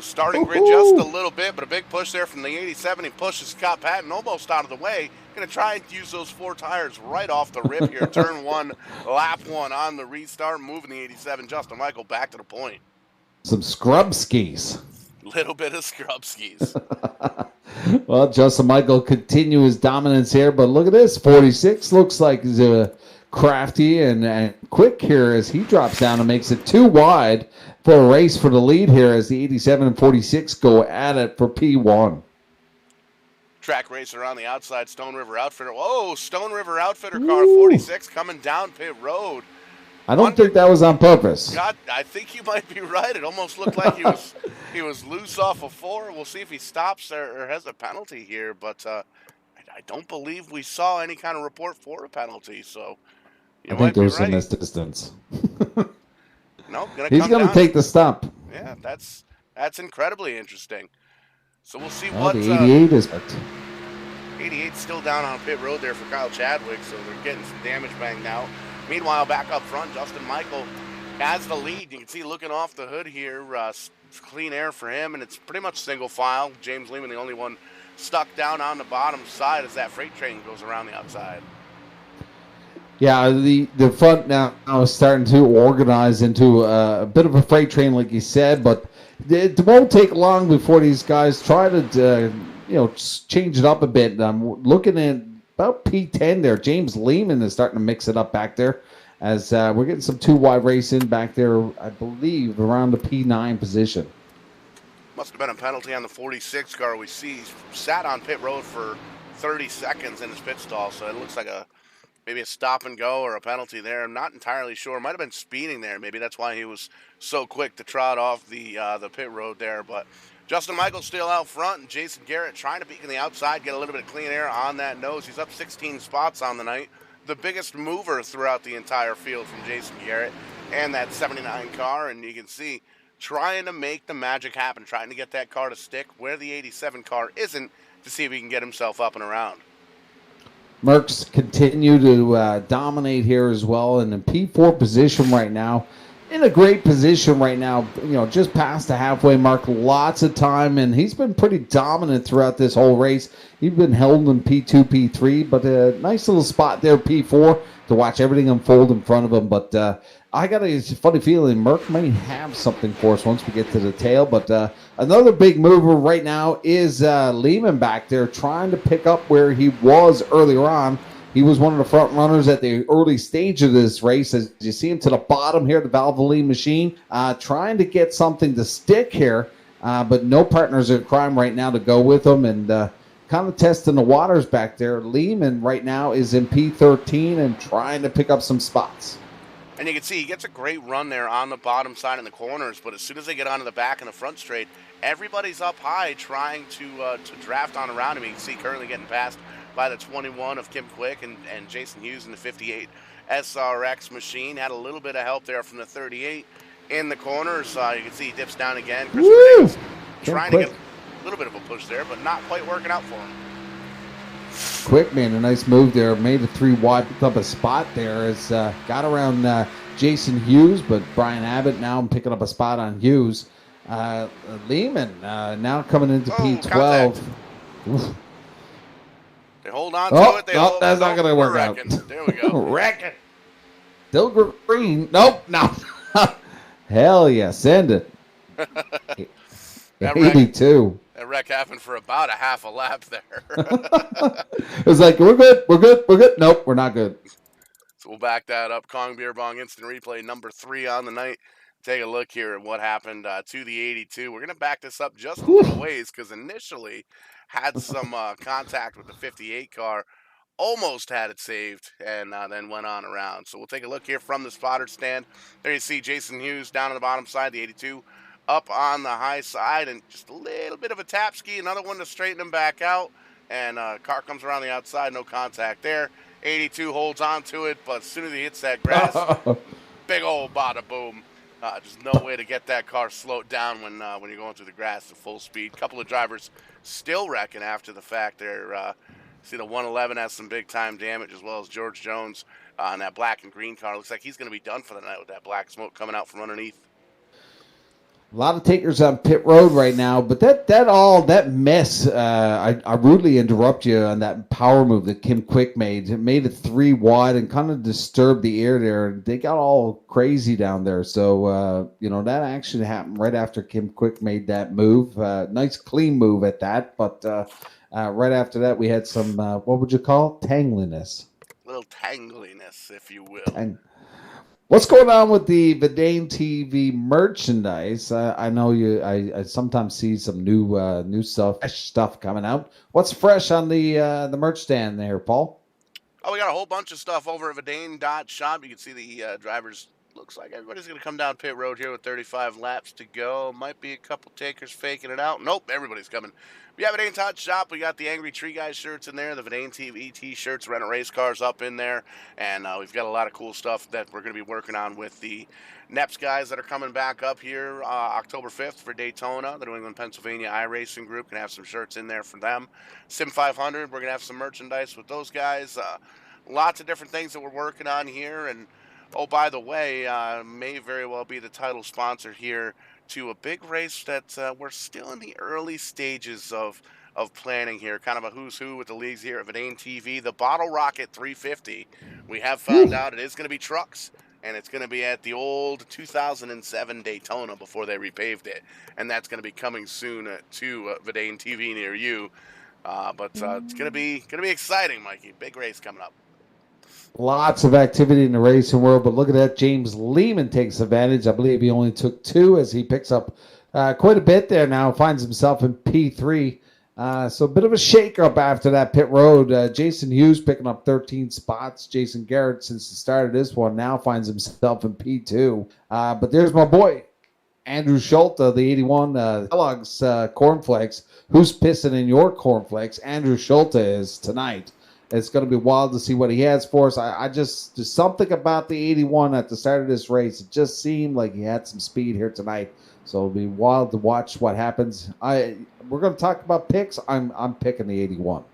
starting grid just a little bit, but a big push there from the 87. He pushes Scott Patton almost out of the way. Going to try and use those 4 tires right off the rip here. Turn 1, lap 1 on the restart, moving the 87. Justin Michael back to the point. Some scrub skis. Little bit of scrub skis. Well, Justin Michael continue his dominance here, but look at this. 46 looks like he's crafty and quick here as he drops down and makes it 2 wide for a race for the lead here as the 87 and 46 go at it for P1. Track racer on the outside, Stone River Outfitter. Whoa, Stone River Outfitter car 46 coming down pit road. I don't think that was on purpose. God, I think you might be right. It almost looked like he was loose off of 4. We'll see if he stops or has a penalty here, but I don't believe we saw any kind of report for a penalty. So I think there was some distance. No, he's going to take the stop. Yeah, that's incredibly interesting. So we'll see what the 88 is. 88's still down on pit road there for Kyle Chadwick, so they're getting some damage banged out. Meanwhile, back up front, Justin Michael has the lead. You can see looking off the hood here, clean air for him, and it's pretty much single file. James Lehman, the only one stuck down on the bottom side as that freight train goes around the outside. Yeah, the front now is starting to organize into a bit of a freight train, like you said, but it won't take long before these guys try to change it up a bit. I'm looking at about P10 there. James Lehman is starting to mix it up back there as we're getting some 2 wide racing back there, I believe, around the P9 position. Must have been a penalty on the 46 car. We see he's sat on pit road for 30 seconds in his pit stall, so it looks like maybe a stop and go or a penalty there. I'm not entirely sure. Might have been speeding there. Maybe that's why he was so quick to trot off the pit road there. But Justin Michael's still out front, and Jason Garrett trying to peek in the outside, get a little bit of clean air on that nose. He's up 16 spots on the night. The biggest mover throughout the entire field from Jason Garrett and that 79 car. And you can see trying to make the magic happen, trying to get that car to stick where the 87 car isn't to see if he can get himself up and around. Mercs continue to dominate here as well in the P4 position right now. In a great position right now, just past the halfway mark, lots of time, and he's been pretty dominant throughout this whole race. He's been held in P2, P3, but a nice little spot there, P4, to watch everything unfold in front of him. But I got a funny feeling Merc may have something for us once we get to the tail. But another big mover right now is Lehman back there trying to pick up where he was earlier on. He was one of the front runners at the early stage of this race. As you see him to the bottom here, the Valvoline machine, trying to get something to stick here, but no partners in crime right now to go with him, and kind of testing the waters back there. Lehman right now is in P13 and trying to pick up some spots. And you can see he gets a great run there on the bottom side in the corners, but as soon as they get onto the back and the front straight, everybody's up high trying to draft on around him. You can see currently getting passed by the 21 of Kim Quick and Jason Hughes in the 58 SRX machine. Had a little bit of help there from the 38 in the corners. You can see he dips down again. Chris trying to get a little bit of a push there, but not quite working out for him. Quick, man, a nice move there. Made a 3 wide, picked up a spot there. It's got around Jason Hughes, but Brian Abbott now picking up a spot on Hughes. Lehman now coming into P12. They hold on to it. That's not going to work out. There we go. Wreck it. Still green. Nope, no. Hell yeah, send it. 82. That wreck happened for about a half a lap there. It was like, we're good. Nope, we're not good. So we'll back that up. Kong Beer Bong Instant Replay number 3 on the night. Take a look here at what happened to the 82. We're going to back this up just a little ways because initially had some contact with the 58 car. Almost had it saved and then went on around. So we'll take a look here from the spotter stand. There you see Jason Hughes down on the bottom side, the 82 up on the high side, and just a little bit of a tap ski, another one to straighten him back out. And car comes around the outside, no contact there. 82 holds on to it, but as soon as he hits that grass, big old bada boom. Just no way to get that car slowed down when you're going through the grass at full speed. Couple of drivers still wrecking after the fact there. See the 111 has some big time damage, as well as George Jones on that black and green car. Looks like he's going to be done for the night with that black smoke coming out from underneath. A lot of takers on pit road right now, but that mess. I rudely interrupt you on that power move that Kim Quick made. It made it 3 wide and kind of disturbed the air there. They got all crazy down there. So that actually happened right after Kim Quick made that move. Nice clean move at that, but right after that we had some what would you call it? Tangliness. A little tangliness, if you will. What's going on with the Verdane TV merchandise? I know I sometimes see some new stuff, fresh stuff coming out. What's fresh on the merch stand there, Paul? Oh, we got a whole bunch of stuff over at Verdane.shop. You can see the drivers. Looks like everybody's going to come down pit road here with 35 laps to go. Might be a couple takers faking it out. Nope, everybody's coming. We have Verdane.shop. We got the Angry Tree Guys shirts in there, the Verdane TV t-shirts, rental race cars up in there, and we've got a lot of cool stuff that we're going to be working on with the NEPS guys that are coming back up here October 5th for Daytona. The New England, Pennsylvania iRacing Group can have some shirts in there for them. Sim 500, we're going to have some merchandise with those guys. Lots of different things that we're working on here, and oh, by the way, may very well be the title sponsor here to a big race that we're still in the early stages of planning here. Kind of a who's who with the leagues here at Verdane TV. The Bottle Rocket 350. We have found out it is going to be trucks, and it's going to be at the old 2007 Daytona before they repaved it. And that's going to be coming soon to Verdane TV near you. But it's going to be exciting, Mikey. Big race coming up. Lots of activity in the racing world, but look at that. James Lehman takes advantage. I believe he only took 2 as he picks up quite a bit there now, finds himself in P3. So a bit of a shake-up after that pit road. Jason Hughes picking up 13 spots. Jason Garrett, since the start of this one, now finds himself in P2. But there's my boy, Andrew Schulte, the 81 Kellogg's Cornflakes. Who's pissing in your cornflakes? Andrew Schulte is tonight. It's going to be wild to see what he has for us. There's something about the 81 at the start of this race. It just seemed like he had some speed here tonight. So it'll be wild to watch what happens. We're going to talk about picks. I'm picking the 81.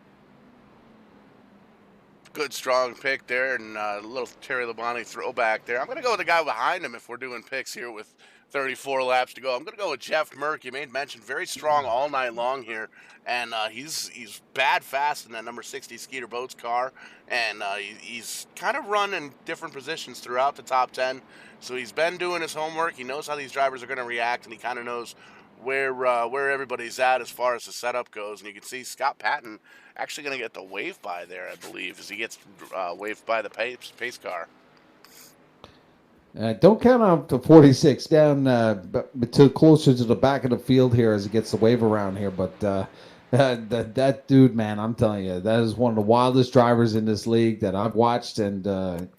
Good, strong pick there, and a little Terry Labonte throwback there. I'm going to go with the guy behind him if we're doing picks here with 34 laps to go. I'm going to go with Jeff Merck. You made mention, very strong all night long here, and he's bad fast in that number 60 Skeeter Boats car, and he's kind of run in different positions throughout the top 10, so he's been doing his homework. He knows how these drivers are going to react, and he kind of knows where everybody's at as far as the setup goes. And you can see Scott Patton actually going to get the wave by there, I believe, as he gets waved by the pace car. Don't count on the 46 down to closer to the back of the field here as he gets the wave around here. But that dude, man, I'm telling you, that is one of the wildest drivers in this league that I've watched. And,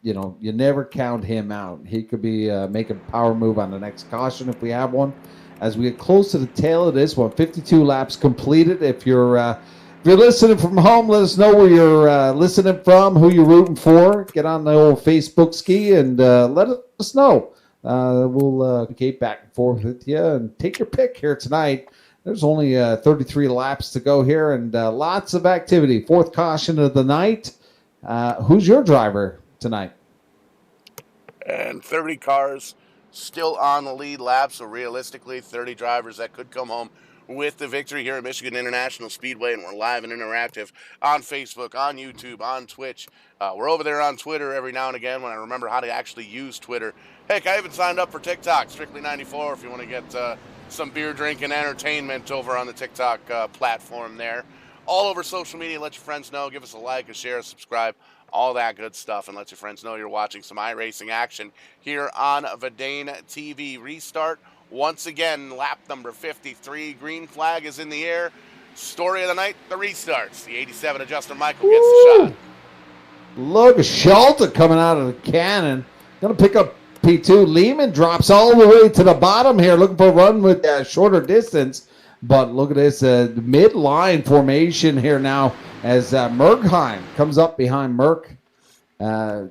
you never count him out. He could be making a power move on the next caution if we have one. As we get close to the tail of this one, 52 laps completed. If you're listening from home, let us know where you're listening from, who you're rooting for. Get on the old Facebook ski and let us know. We'll communicate back and forth with you and take your pick here tonight. There's only 33 laps to go here and lots of activity. 4th caution of the night. Who's your driver tonight? And 30 cars still on the lead lap, so realistically 30 drivers that could come home with the victory here at Michigan International Speedway, and we're live and interactive on Facebook, on YouTube, on Twitch. We're over there on Twitter every now and again when I remember how to actually use Twitter. Heck, I even signed up for TikTok, Strictly94, if you want to get some beer drinking entertainment over on the TikTok platform there. All over social media, let your friends know, give us a like, a share, a subscribe, all that good stuff, and let your friends know you're watching some iRacing action here on Verdane TV. Restart once again, lap number 53. Green flag is in the air. Story of the night, the restarts. The 87 of Justin Michael gets the shot. Look at Schulte coming out of the cannon. Going to pick up P2. Lehman drops all the way to the bottom here, looking for a run with shorter distance. But look at this midline formation here now as Merkheim comes up behind Merck.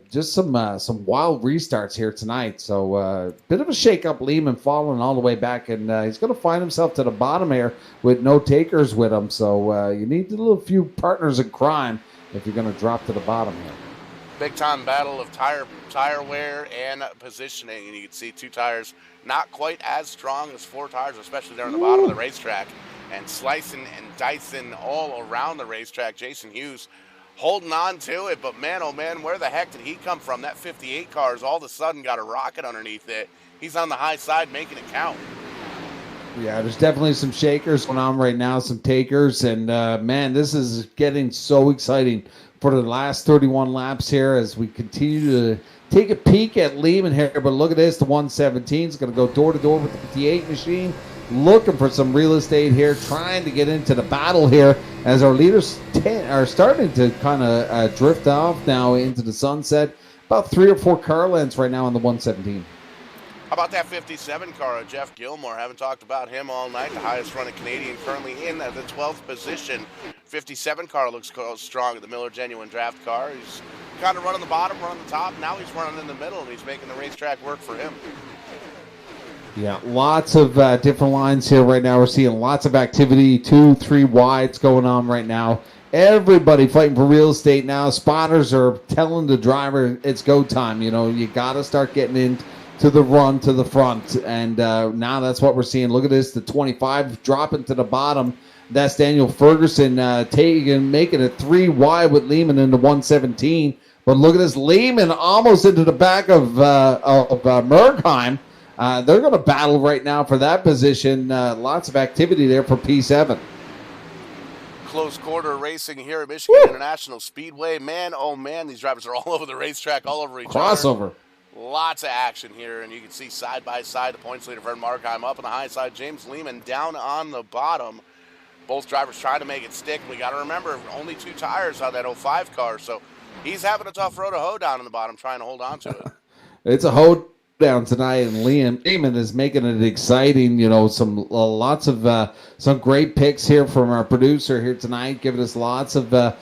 Just some wild restarts here tonight. So bit of a shake-up. Lehman falling all the way back, and he's going to find himself to the bottom here with no takers with him. So you need a little few partners in crime if you're going to drop to the bottom here. Big-time battle of tire wear and positioning, and you can see 2 tires not quite as strong as 4 tires, especially there on the bottom of the racetrack, and slicing and dicing all around the racetrack. Jason Hughes holding on to it, but man, oh man, where the heck did he come from? That 58 car has all of a sudden got a rocket underneath it. He's on the high side making it count. Yeah, there's definitely some shakers going on right now, some takers, and man, this is getting so exciting for the last 31 laps here as we continue to take a peek at Lehman here. But look at this, the 117 is going to go door to door with the 58 machine, looking for some real estate here, trying to get into the battle here as our leaders are starting to kind of drift off now into the sunset. About 3 or 4 car lengths right now on the 117. How about that 57 car of Jeff Gilmore? Haven't talked about him all night. The highest running Canadian currently in the 12th position. 57 car looks strong at the Miller Genuine Draft car. He's kind of running the bottom, running the top. Now he's running in the middle, and he's making the racetrack work for him. Yeah, lots of different lines here right now. We're seeing lots of activity, 2, 3 wides going on right now. Everybody fighting for real estate now. Spotters are telling the driver it's go time. You know, you got to start getting into the run to the front. And now that's what we're seeing. Look at this, the 25 dropping to the bottom. That's Daniel Ferguson making it 3 wide with Lehman in the 117. But look at this, Lehman almost into the back of Merkheim. They're going to battle right now for that position. Lots of activity there for P7. Close quarter racing here at Michigan International Speedway. Man, oh man, these drivers are all over the racetrack, all over each other. Crossover. Lots of action here, and you can see side by side the points leader Vern Markheim up on the high side, James Lehman down on the bottom. Both drivers trying to make it stick. We got to remember, only 2 tires on that 05 car, so he's having a tough road to hoe down in the bottom, trying to hold on to it. It's a hoe down tonight, and Lehman is making it exciting. You know, lots of some great picks here from our producer here tonight, giving us lots of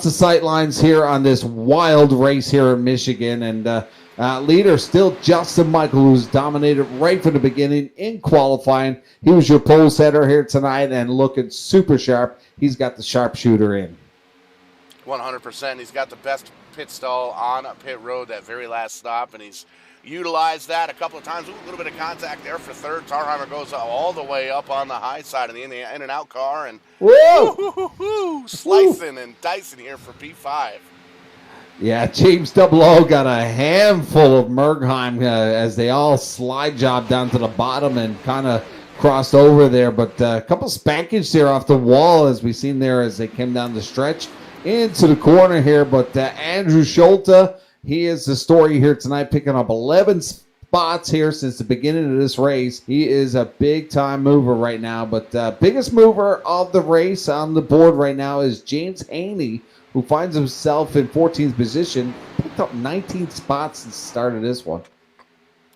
sight lines here on this wild race here in Michigan. And leader still Justin Michael, who's dominated right from the beginning in qualifying. He was your pole setter here tonight and looking super sharp. He's got the sharpshooter in. 100%. He's got the best pit stall on pit road, that very last stop, and he's utilized that a couple of times. Ooh, a little bit of contact there for third. Tarheimer goes all the way up on the high side of the in and out car, and slicing and dicing here for P5. Yeah, James Double O got a handful of Merkheim as they all slide job down to the bottom and kind of crossed over there. But a couple spankings there off the wall as we seen there as they came down the stretch into the corner here. But Andrew Schulte, he is the story here tonight, picking up 11 spots here since the beginning of this race. He is a big-time mover right now. But biggest mover of the race on the board right now is James Haney, who finds himself in 14th position, picked up 19 spots since the start of this one.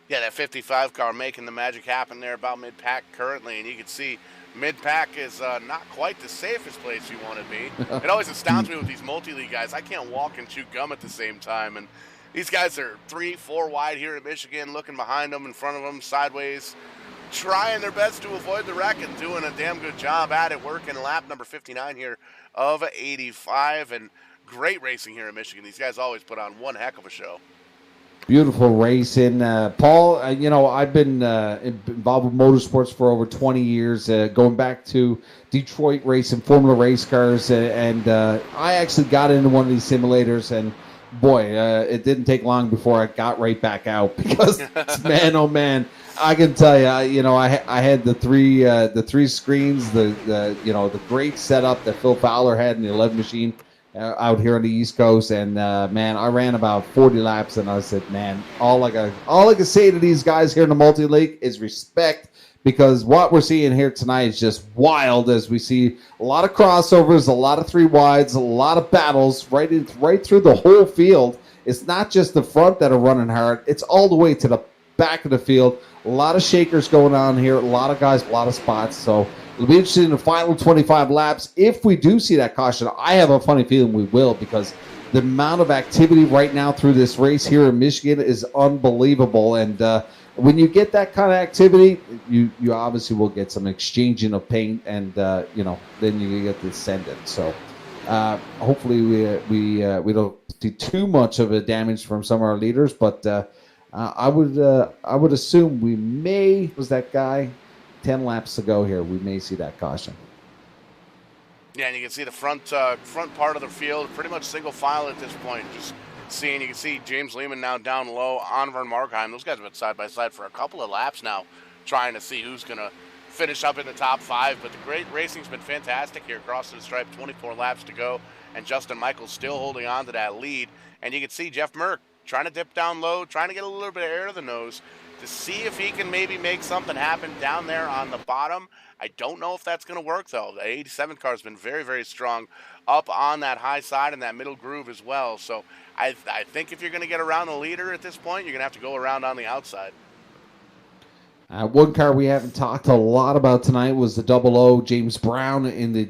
Yeah, that 55 car making the magic happen there about mid-pack currently, and you can see mid-pack is not quite the safest place you want to be. It always astounds me with these multi-league guys. I can't walk and chew gum at the same time, and these guys are 3, 4 wide here at Michigan, looking behind them, in front of them, sideways, trying their best to avoid the wreck and doing a damn good job at it, working lap number 59 here of 85, and great racing here in Michigan. These guys always put on one heck of a show. Beautiful racing. Paul, you know, I've been involved with motorsports for over 20 years, going back to Detroit racing, Formula race cars, and I actually got into one of these simulators, and boy, it didn't take long before I got right back out because, man, oh man, I can tell you, you know, I had the three screens, the great setup that Phil Fowler had in the 11 machine. out here on the East Coast, and man, I ran about 40 laps, and I said, man, all I can say to these guys here in the multi league is respect, because what we're seeing here tonight is just wild, as we see a lot of crossovers, a lot of three wides, a lot of battles right through the whole field. It's not just the front that are running hard; it's all the way to the back of the field. A lot of shakers going on here, a lot of guys, a lot of spots. So it'll be interesting in the final 25 laps. If we do see that caution, I have a funny feeling we will, because the amount of activity right now through this race here in Michigan is unbelievable. And when you get that kind of activity, you obviously will get some exchanging of paint, and then you get the ascendant. So hopefully we don't see too much of a damage from some of our leaders, but I would assume we may, was that guy 10 laps to go here, we may see that caution. Yeah, and you can see the front part of the field pretty much single file at this point. Just seeing, you can see James Lehman now down low on Vern Markheim. Those guys have been side by side for a couple of laps now, trying to see who's going to finish up in the top 5. But the great racing's been fantastic here across the stripe. 24 laps to go, and Justin Michaels still holding on to that lead. And you can see Jeff Merck trying to dip down low, trying to get a little bit of air to the nose to see if he can maybe make something happen down there on the bottom. I don't know if that's going to work, though. The 87 car has been very, very strong up on that high side and that middle groove as well. So I think if you're going to get around the leader at this point, you're going to have to go around on the outside. One car we haven't talked a lot about tonight was the 00 James Brown in the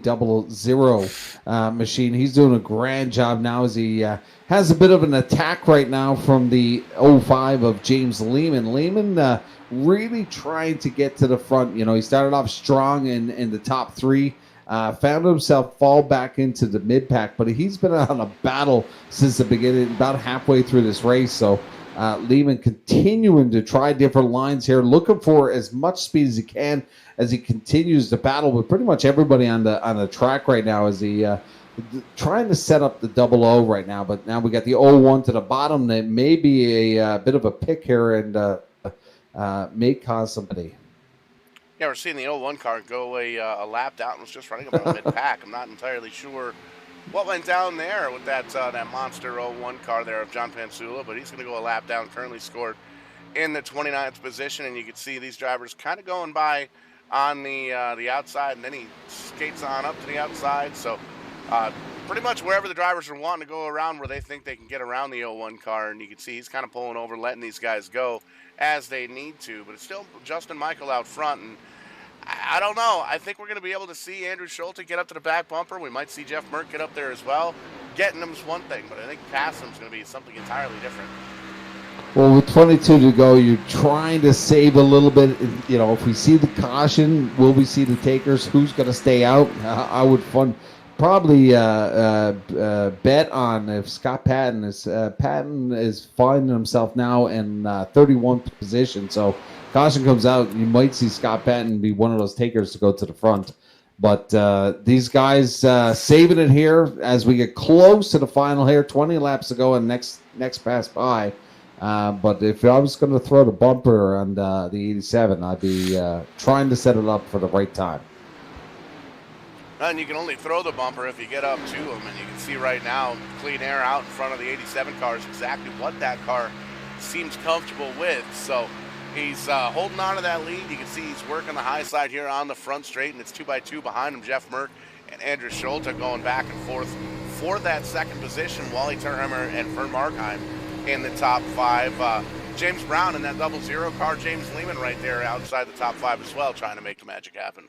00 machine. He's doing a grand job now, as he has a bit of an attack right now from the 05 of James Lehman. Lehman really trying to get to the front. He started off strong in the top 3, found himself fall back into the mid-pack, but he's been on a battle since the beginning, about halfway through this race. So Lehman continuing to try different lines here, looking for as much speed as he can as he continues to battle with pretty much everybody on the track right now, as he trying to set up the 00 right now. But now we got the 01 to the bottom. That may be a bit of a pick here, and may cause somebody. Yeah, we're seeing the 01 car go a lap down and was just running about mid-pack. I'm not entirely sure what went down there with that monster 01 car there of John Pansula, but he's going to go a lap down, currently scored in the 29th position, and you can see these drivers kind of going by on the outside, and then he skates on up to the outside. So pretty much wherever the drivers are wanting to go around, where they think they can get around the 01 car, and you can see he's kind of pulling over, letting these guys go as they need to, but it's still Justin Michael out front. And I don't know. I think we're going to be able to see Andrew Schulte get up to the back bumper. We might see Jeff Merck get up there as well. Getting him's one thing, but I think passing him's going to be something entirely different. Well, with 22 to go, you're trying to save a little bit. If we see the caution, will we see the takers? Who's going to stay out? I would probably bet on if Scott Patton is finding himself now in 31st position. So caution comes out, you might see Scott Patton be one of those takers to go to the front. But these guys saving it here as we get close to the final here. 20 laps to go and next pass by. But if I was going to throw the bumper on the 87, I'd be trying to set it up for the right time. And you can only throw the bumper if you get up to him. And you can see right now, clean air out in front of the 87 car is exactly what that car seems comfortable with. So he's holding on to that lead. You can see he's working the high side here on the front straight, and it's 2x2 behind him. Jeff Merck and Andrew Schulte going back and forth for that second position. Wally Terheimer and Vern Markheim in the top 5. James Brown in that 00 car. James Lehman right there outside the top 5 as well, trying to make the magic happen.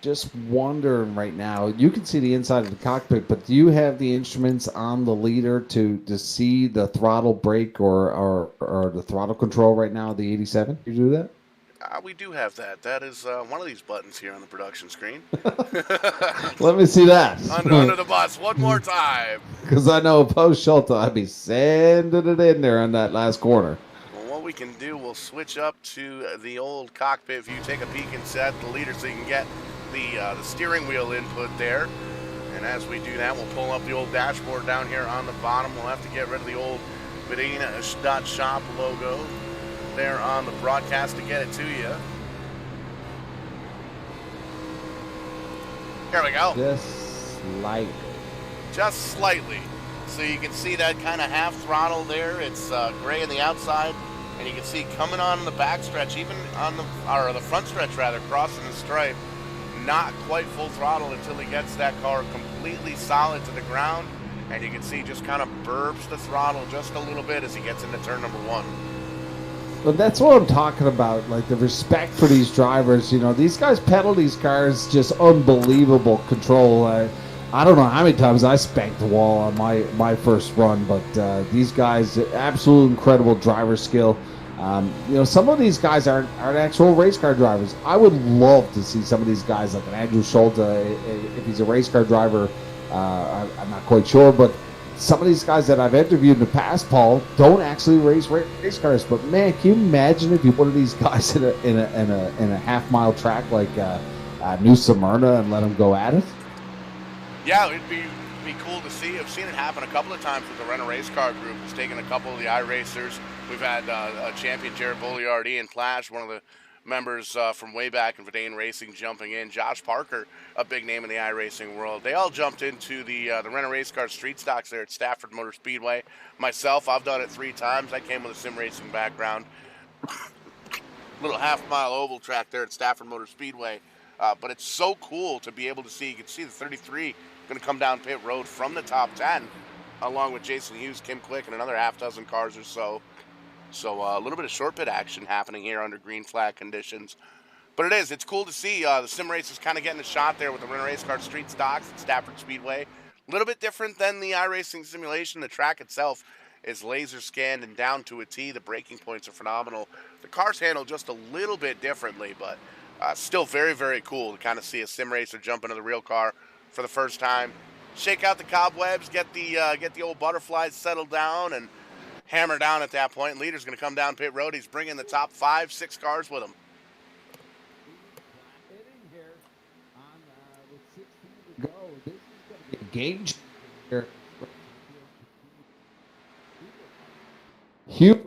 Just wondering right now, you can see the inside of the cockpit, but do you have the instruments on the leader to see the throttle brake or the throttle control right now, the 87? You do that? We do have that. That is one of these buttons here on the production screen. Let me see that. Under the bus one more time. Because I know post Schulte, I'd be sending it in there on that last corner. Well, what we can do, we'll switch up to the old cockpit view, take a peek inside the leader so you can get the steering wheel input there. And as we do that, we'll pull up the old dashboard down here on the bottom. We'll have to get rid of the old Medina.shop logo there on the broadcast to get it to you. Here we go. slightly. Just slightly. So you can see that kind of half throttle there. It's gray on the outside, and you can see coming on the back stretch, even on the front stretch rather, crossing the stripe, not quite full throttle until he gets that car completely solid to the ground, and you can see just kind of burps the throttle just a little bit as he gets into turn number 1. But that's what I'm talking about, like the respect for these drivers. You know, these guys pedal these cars just unbelievable control. I don't know how many times I spanked the wall on my first run, but these guys, absolute incredible driver skill. You know, some of these guys aren't actual race car drivers. I would love to see some of these guys, like an Andrew Schulte, if he's a race car driver. I'm not quite sure, but some of these guys that I've interviewed in the past, Paul, don't actually race cars. But man, can you imagine if you put these guys in a half-mile track like New Smyrna and let them go at it? Yeah, it'd be cool to see. I've seen it happen a couple of times with the Renner Race Car Group. It's taken a couple of the iRacers. We've had a champion, Jared Bolliard, Ian Flash, one of the members from way back in Verdane Racing, jumping in. Josh Parker, a big name in the iRacing world. They all jumped into the Renner Race Car street stocks there at Stafford Motor Speedway. Myself, I've done it 3 times. I came with a sim racing background. Little half-mile oval track there at Stafford Motor Speedway. But it's so cool to be able to see. You can see the 33 going to come down pit road from the top 10, along with Jason Hughes, Kim Quick, and another half dozen cars or so. So a little bit of short pit action happening here under green flag conditions. But it's cool to see the sim racers kind of getting a shot there with the Renner Race Car street stocks at Stafford Speedway. A little bit different than the iRacing simulation. The track itself is laser scanned and down to a T. The braking points are phenomenal. The cars handle just a little bit differently, but still very, very cool to kind of see a sim racer jump into the real car for the first time. Shake out the cobwebs, get the old butterflies settled down, and hammer down at that point. Leader's going to come down pit road. He's bringing the top 5, 6 cars with him. Gauge here. Huber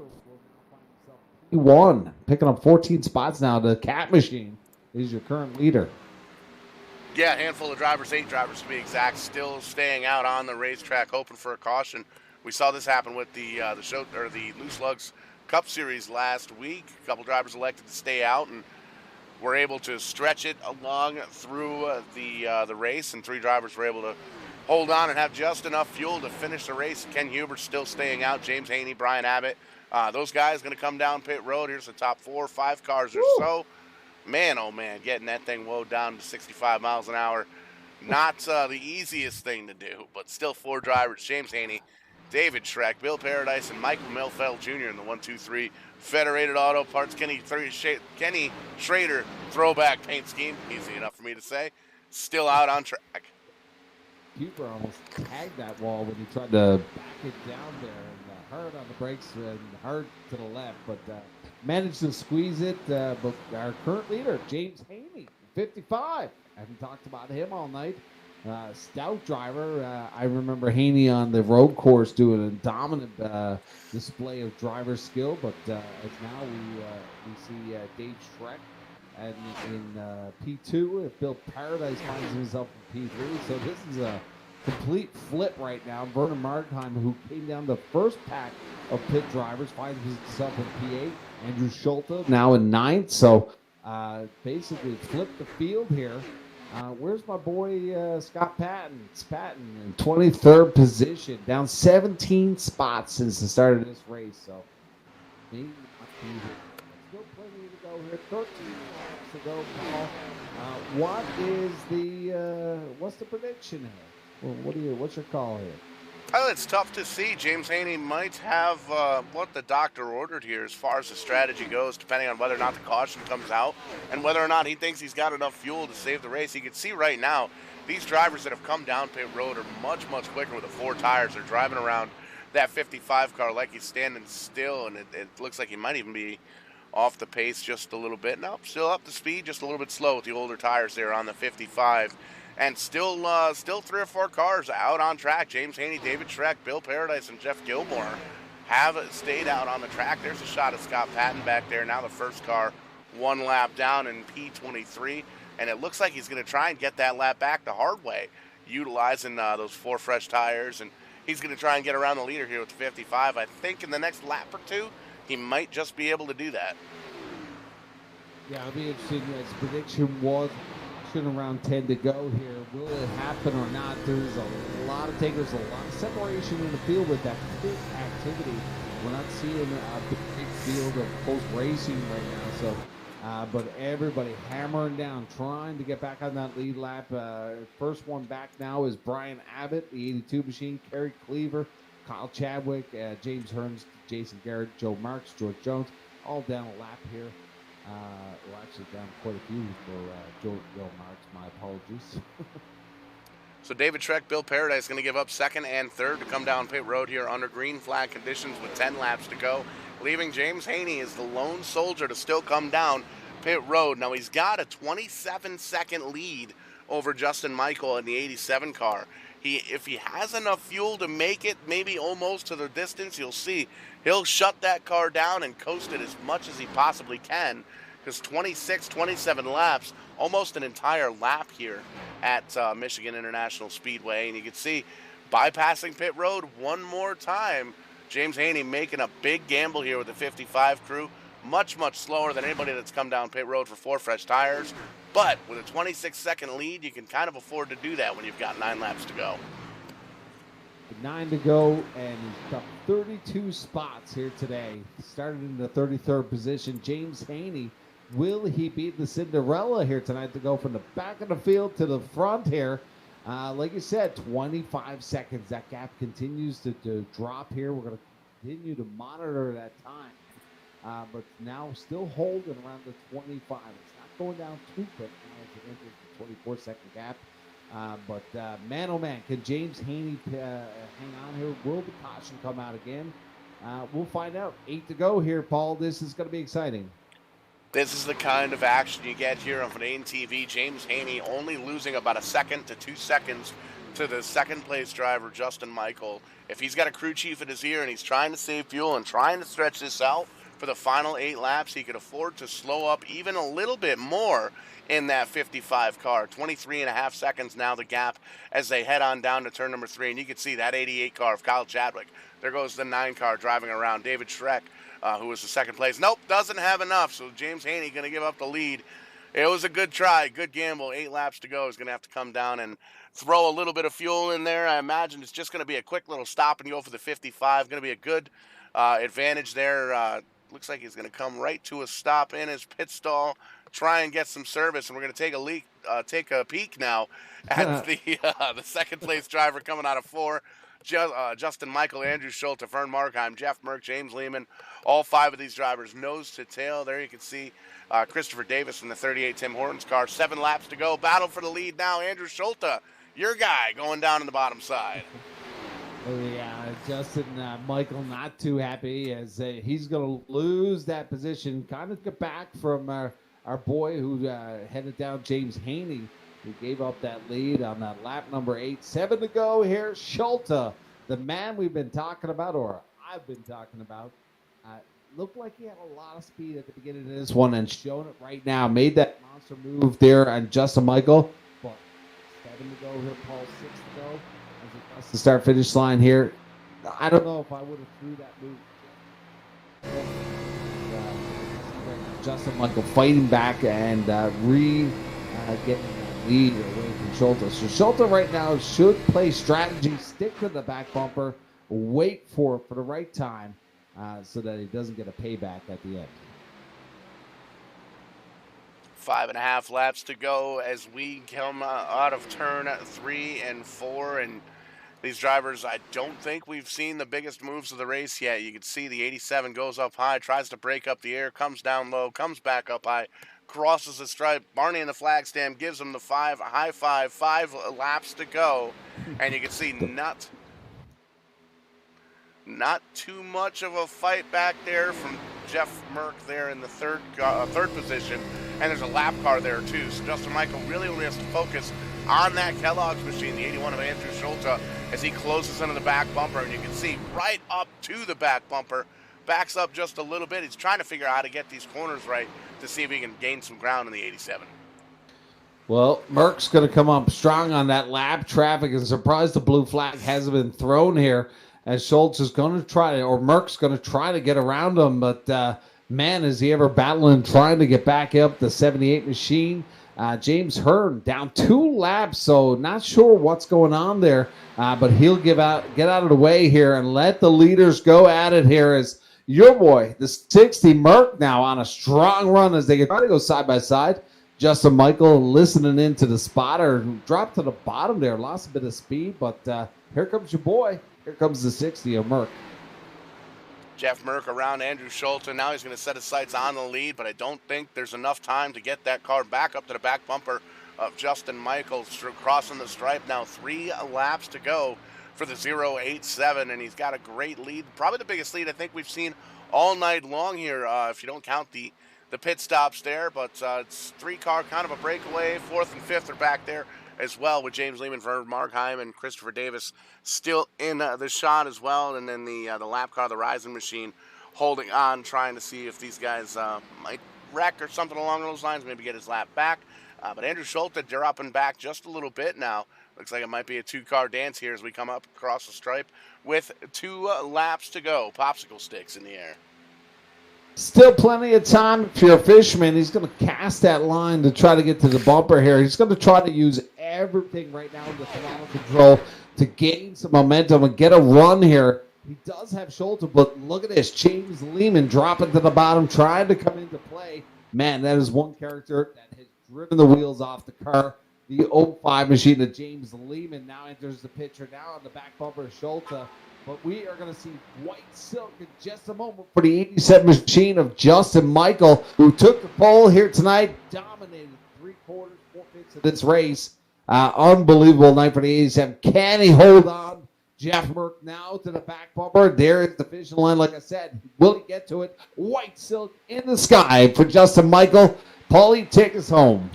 won, picking up 14 spots now. The Cat Machine is your current leader. Yeah, a handful of drivers, 8 drivers to be exact, still staying out on the racetrack, hoping for a caution. We saw this happen with the Loose Lugs Cup Series last week. A couple drivers elected to stay out and were able to stretch it along through the race, and 3 drivers were able to hold on and have just enough fuel to finish the race. Ken Huber still staying out, James Haney, Brian Abbott. Those guys going to come down pit road. Here's the top 4 or 5 cars or so. Man, oh man, getting that thing woed down to 65 miles an hour. Not the easiest thing to do, but still 4 drivers, James Haney, David Schreck, Bill Paradise, and Michael Milfeld Jr. in the 1-2-3 Federated Auto Parts Kenny Schrader throwback paint scheme. Easy enough for me to say. Still out on track. Huber almost tagged that wall when he tried to back it down there, and hard on the brakes and hard to the left, but managed to squeeze it. But our current leader, James Haney, 55. I haven't talked about him all night. Stout driver. I remember Haney on the road course doing a dominant display of driver skill, but as now we see Dave Schreck and in P2. If Bill Paradise finds himself in P3, so this is a complete flip right now. Vernon Markheim, who came down the first pack of pit drivers, finds himself in P8. Andrew Schulte now in 9th. So basically flipped the field here. Where's my boy Scott Patton? It's Patton in 23rd position, down 17 spots since the start of this race. So still plenty to go here. 13 laps to go, Paul. What's the prediction here? Well, what's your call here? Well, it's tough to see. James Haney might have what the doctor ordered here as far as the strategy goes, depending on whether or not the caution comes out and whether or not he thinks he's got enough fuel to save the race. You can see right now, these drivers that have come down pit road are much, much quicker with the 4 tires. They're driving around that 55 car like he's standing still, and it looks like he might even be off the pace just a little bit. Nope, still up to speed, just a little bit slow with the older tires there on the 55. And still 3 or 4 cars out on track. James Haney, David Schreck, Bill Paradise, and Jeff Gilmore have stayed out on the track. There's a shot of Scott Patton back there. Now the first car 1 lap down in P23. And it looks like he's going to try and get that lap back the hard way. utilizing those 4 fresh tires, and he's going to try and get around the leader here with the 55. I think in the next lap or two, he might just be able to do that. Yeah, it'll be interesting. His prediction was around 10 to go here. Will it happen or not? There's a lot of takers, a lot of separation in the field with that big activity. We're not seeing a big field of close racing right now. So, but everybody hammering down, trying to get back on that lead lap. First one back now is Brian Abbott, the 82 machine, Kerry Cleaver, Kyle Chadwick, James Hearns, Jason Garrett, Joe Marks, George Jones, all down a lap here. Well, actually down quite a few for Joe Marks. My apologies. So David Trek, Bill Paradise going to give up second and third to come down pit road here under green flag conditions with 10 laps to go, leaving James Haney as the lone soldier to still come down pit road. Now he's got a 27-second lead over Justin Michael in the 87 car. If he has enough fuel to make it maybe almost to the distance, you'll see he'll shut that car down and coast it as much as he possibly can, because 26, 27 laps, almost an entire lap here at Michigan International Speedway. And you can see, bypassing pit road one more time, James Haney making a big gamble here with the 55 crew. Much, much slower than anybody that's come down pit road for 4 fresh tires. But with a 26-second lead, you can kind of afford to do that when you've got 9 laps to go. 9 to go, and he's got 32 spots here today. Started in the 33rd position. James Haney, will he beat the Cinderella here tonight to go from the back of the field to the front here? Like you said, 25 seconds. That gap continues to drop here. We're going to continue to monitor that time. But now still holding around the 25. It's not going down too quick now as it enters the 24-second gap. But man, oh man, can James Haney hang on here? Will the caution come out again? We'll find out. 8 to go here, Paul. This is going to be exciting. This is the kind of action you get here on Vanane TV. James Haney only losing about a second to 2 seconds to the second place driver, Justin Michael. If he's got a crew chief in his ear and he's trying to save fuel and trying to stretch this out for the final 8 laps, he could afford to slow up even a little bit more in that 55 car. 23.5 seconds now the gap as they head on down to turn number 3. And you can see that 88 car of Kyle Chadwick. There goes the 9 car driving around. David Schreck, who was the second place. Nope, doesn't have enough. So James Haney going to give up the lead. It was a good try, good gamble. 8 laps to go. He's going to have to come down and throw a little bit of fuel in there. I imagine it's just going to be a quick little stop and go for the 55. Going to be a good advantage there. Looks like he's going to come right to a stop in his pit stall, try and get some service, and we're going to take a peek now at the second place driver coming out of 4. Justin Michael, Andrew Schulte, Vern Markheim, Jeff Merck, James Lehman, all 5 of these drivers nose to tail. There you can see Christopher Davis in the 38 Tim Hortons car. 7 laps to go. Battle for the lead now. Andrew Schulte, your guy, going down in the bottom side. Yeah, Justin Michael not too happy as he's going to lose that position. Kind of get back from our boy who headed down, James Haney, who gave up that lead on that lap number 8. 7 to go here. Schulte, the man we've been talking about, or I've been talking about, looked like he had a lot of speed at the beginning of this one and showing it right now. Made that monster move there on Justin Michael. But 7 to go here, Paul. 6 to go. The start-finish line here. I don't know if I would have threw that move. Justin Michael fighting back and getting the lead away from Schulte. So Schulte right now should play strategy, stick to the back bumper, wait for the right time so that he doesn't get a payback at the end. 5.5 laps to go as we come out of turn 3 and 4, and these drivers, I don't think we've seen the biggest moves of the race yet. You can see the 87 goes up high, tries to break up the air, comes down low, comes back up high, crosses the stripe. Barney in the flag stand gives him the high five. 5 laps to go, and you can see not too much of a fight back there from Jeff Merck there in the third position, and there's a lap car there too. So Justin Michael really only has to focus on that Kellogg's machine, the 81 of Andrew Schulte, as he closes into the back bumper, and you can see right up to the back bumper, backs up just a little bit. He's trying to figure out how to get these corners right to see if he can gain some ground in the 87. Well, Merck's going to come up strong on that lap traffic, and surprised the blue flag hasn't been thrown here, as Schultz is going to try to, or Merck's going to try to get around him, but man, is he ever battling trying to get back up the 78 machine. James Hearn down 2 laps, so not sure what's going on there, but he'll get out of the way here and let the leaders go at it here as your boy, the 60 Merck, now on a strong run as they try to go side by side. Justin Michael listening into the spotter, who dropped to the bottom there, lost a bit of speed, but here comes your boy. Here comes the 60 of Merck. Jeff Merck around Andrew Schultz. Now he's going to set his sights on the lead, but I don't think there's enough time to get that car back up to the back bumper of Justin Michaels crossing the stripe. Now 3 laps to go for the 087, and he's got a great lead. Probably the biggest lead I think we've seen all night long here, if you don't count the pit stops there, but it's 3-car kind of a breakaway. 4th and 5th are back there as well, with James Lehman, Vern Markheim, and Christopher Davis still in the shot as well. And then the lap car, the Rising Machine, holding on, trying to see if these guys might wreck or something along those lines, maybe get his lap back. But Andrew Schultz dropping back just a little bit now. Looks like it might be a 2-car dance here as we come up across the stripe with 2 laps to go. Popsicle sticks in the air. Still plenty of time if you're a fisherman. He's going to cast that line to try to get to the bumper here. He's going to try to use everything right now in the throttle control to gain some momentum and get a run here. He does have Schultz, but look at this. James Lehman dropping to the bottom, trying to come into play. Man, that is one character that has driven the wheels off the car. The 05 machine of James Lehman now enters the picture now on the back bumper of Schultz. But we are going to see white silk in just a moment for the 87 machine of Justin Michael, who took the pole here tonight, dominated 3/4, 4/5 of this race. Unbelievable night for the 87. Can he hold on? Jeff Merck now to the back bumper. There is the finish line, like I said. Will he get to it? White silk in the sky for Justin Michael. Paulie, take us home.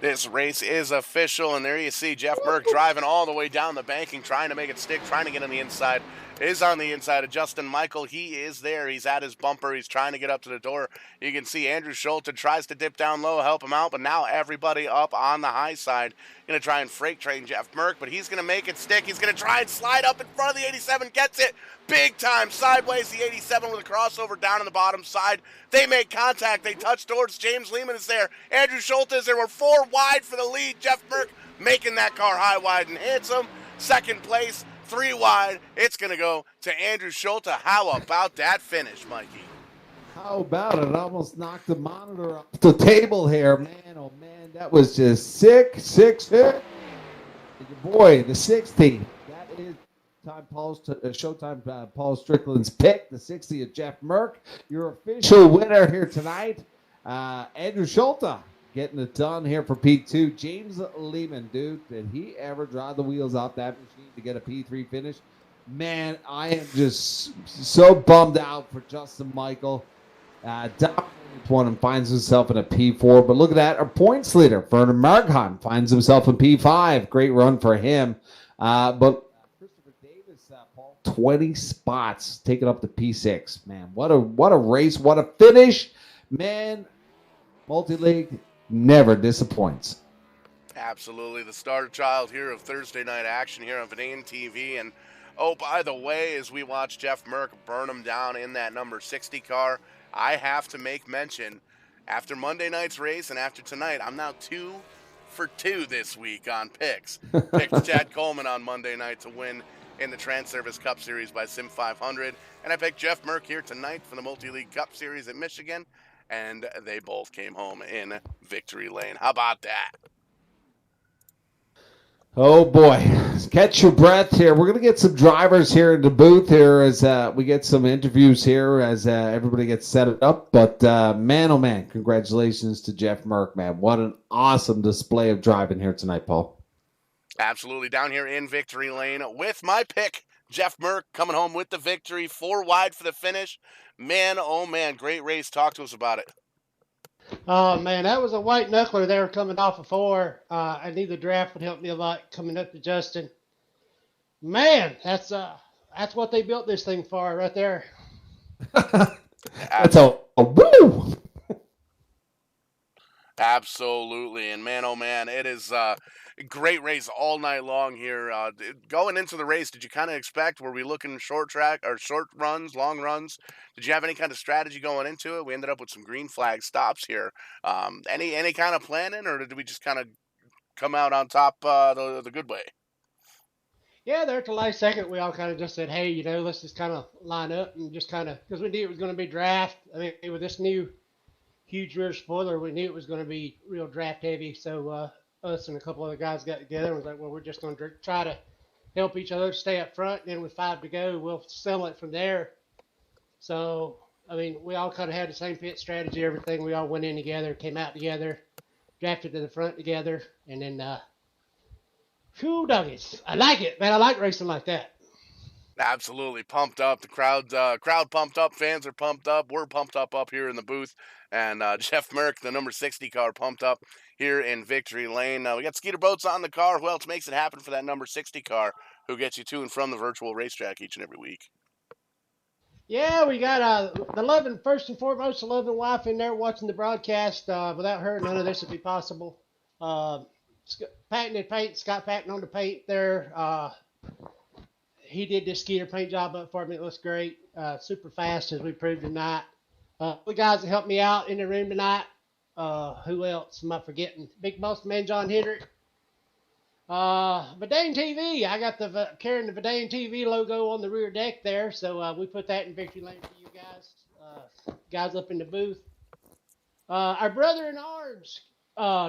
This race is official, and there you see Jeff Merck driving all the way down the banking, trying to make it stick, trying to get on the inside. Is on the inside of Justin Michael. He is there. He's at his bumper. He's trying to get up to the door. You can see Andrew Schultz tries to dip down low, help him out, but now everybody up on the high side. Going to try and freight train Jeff Merck, but he's going to make it stick. He's going to try and slide up in front of the 87. Gets it big time sideways. The 87 with a crossover down on the bottom side. They make contact. They touch towards James Lehman is there. Andrew Schultz is there. We're 4 wide for the lead. Jeff Merck making that car high, wide, and hits him. Second place. 3 wide. It's going to go to Andrew Schultz. How about that finish, Mikey? How about it? Almost knocked the monitor off the table here. Man, oh man, that was just sick hit. Your boy, the 60. That is Showtime Paul Strickland's pick, the 60 of Jeff Merck. Your official winner here tonight, Andrew Schultz. Getting it done here for P2. James Lehman, dude, did he ever drive the wheels off that machine to get a P3 finish? Man, I am just so bummed out for Justin Michael. Dominates one and finds himself in a P4. But look at that. Our points leader, Vernon Markheim, finds himself in P5. Great run for him. But Christopher Davis, Paul, 20 spots, taking up to P6. Man, what a race. What a finish. Man, multi-league never disappoints. Absolutely. The star child here of Thursday night action here on Venane TV. And, oh, by the way, as we watch Jeff Merck burn him down in that number 60 car, I have to make mention, after Monday night's race and after tonight, I'm now 2 for 2 this week on picks. Picked Chad Coleman on Monday night to win in the Trans-Service Cup Series by Sim 500. And I picked Jeff Merck here tonight for the Multi-League Cup Series at Michigan. And they both came home in victory lane. How about that? Oh, boy. Catch your breath here. We're going to get some drivers here in the booth here as we get some interviews here as everybody gets set up. But, man, oh, man, congratulations to Jeff Merck, man. What an awesome display of driving here tonight, Paul. Absolutely. Down here in victory lane with my pick, Jeff Merck coming home with the victory. 4 wide for the finish. Man, oh, man, great race. Talk to us about it. Oh, man, that was a white knuckler there coming off of 4. I knew the draft would help me a lot coming up to Justin. Man, that's what they built this thing for right there. That's a woo! Absolutely, and man, oh man, it is a great race all night long here. Going into the race, did you kind of expect? Were we looking short track or short runs, long runs? Did you have any kind of strategy going into it? We ended up with some green flag stops here. Any kind of planning, or did we just kind of come out on top the good way? Yeah, there at the last second, we all kind of just said, hey, let's just kind of line up and just kind of, because we knew it was going to be draft. I mean, with this new huge rear spoiler, we knew it was going to be real draft heavy. So us and a couple other guys got together and was like, well, we're just going to try to help each other stay up front. And then with 5 to go, we'll settle it from there. So, I mean, we all kind of had the same pit strategy, everything. We all went in together, came out together, drafted to the front together, and then, whew, doggies. I like it, man. I like racing like that. Absolutely pumped up. The crowd pumped up. Fans are pumped up. We're pumped up here in the booth. And Jeff Merck, the number 60 car, pumped up here in Victory Lane. We got Skeeter Boats on the car. Who else makes it happen for that number 60 car who gets you to and from the virtual racetrack each and every week? Yeah, we got the loving, first and foremost, the loving wife in there watching the broadcast. Without her, none of this would be possible. Patented paint, Scott Patton on the paint there. He did this Skeeter paint job up for me. It looks great. Super fast, as we proved tonight. The guys that helped me out in the room tonight. Who else am I forgetting? Big Boss Man John Hendrick. Verdane TV. I got carrying the Verdane TV logo on the rear deck there, so we put that in Victory Lane for you guys. Guys up in the booth. Our brother in arms,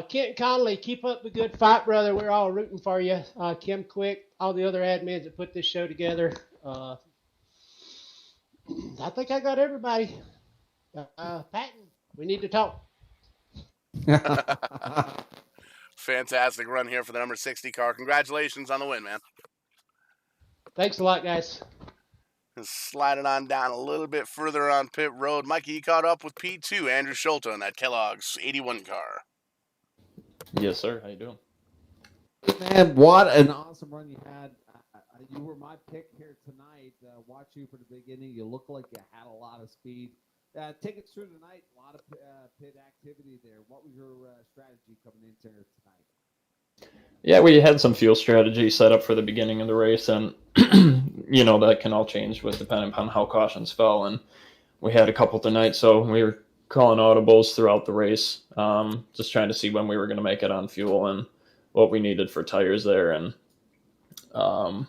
Kent Conley. Keep up the good fight, brother. We're all rooting for you. Kim Quick, all the other admins that put this show together. I think I got everybody. Patton, we need to talk. Fantastic run here for the number 60 car. Congratulations on the win, man. Thanks a lot, guys. Sliding on down a little bit further on pit road. Mikey, you caught up with P2, Andrew Schulten at Kellogg's 81 car. Yes, sir. How you doing? Man, what an awesome run you had. You were my pick here tonight. Watch you from the beginning. You look like you had a lot of speed. Take us through tonight. A lot of pit activity there. What was your strategy coming into tonight? Yeah, we had some fuel strategy set up for the beginning of the race, and that can all change with depending upon how cautions fell. And we had a couple tonight, so we were calling audibles throughout the race, just trying to see when we were going to make it on fuel and what we needed for tires there. And found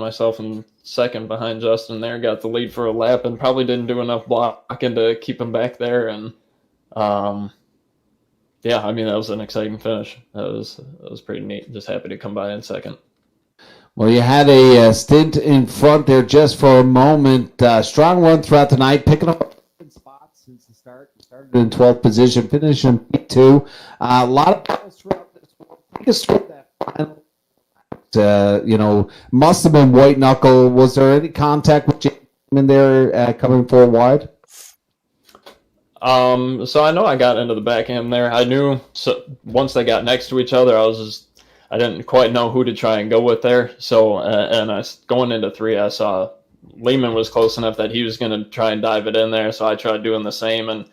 myself in second behind Justin there, got the lead for a lap, and probably didn't do enough blocking to keep him back there. And that was an exciting finish. That was pretty neat. Just happy to come by in second. Well, you had a stint in front there just for a moment. Strong run throughout the night, picking up spots since the start. You started in 12th position, finished in P2. A lot of battles throughout this one. Take us through that final. Must have been white knuckle. Was there any contact with James in there coming forward wide? So I know I got into the back end there. I knew once they got next to each other, I didn't quite know who to try and go with there. So, going into 3, I saw Lehman was close enough that he was going to try and dive it in there. So I tried doing the same and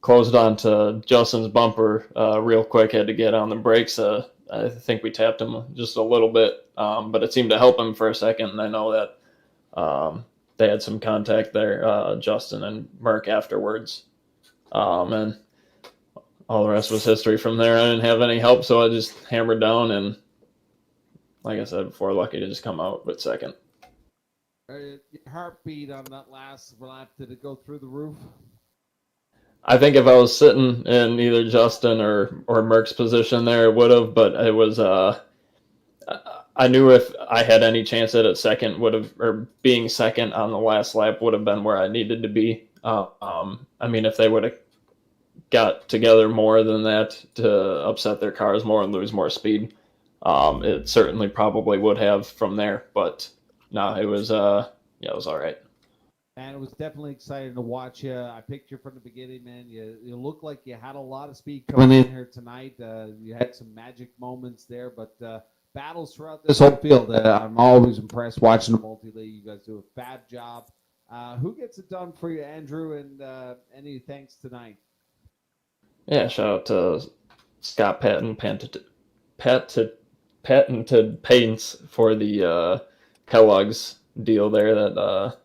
closed on to Justin's bumper real quick. Had to get on the brakes. I think we tapped him just a little bit, but it seemed to help him for a second. And I know that they had some contact there, Justin and Merck afterwards. And all the rest was history from there. I didn't have any help, so I just hammered down, and like I said before, lucky to just come out with second. Your heartbeat on that last lap, did it go through the roof? I think if I was sitting in either Justin or Merck's position there, it would have, but it was I knew if I had any chance at it, being second on the last lap would have been where I needed to be. If they would have got together more than that to upset their cars more and lose more speed, it certainly probably would have from there. But no, it was it was all right. And it was definitely exciting to watch you. I picked you from the beginning, man. You looked like you had a lot of speed coming in here tonight. You had some magic moments there, but battles throughout this whole field. I'm always impressed watching the multi-league. You guys do a fab job. Who gets it done for you, Andrew? And any thanks tonight? Yeah, shout out to Scott patented paints for the Kellogg's deal there. That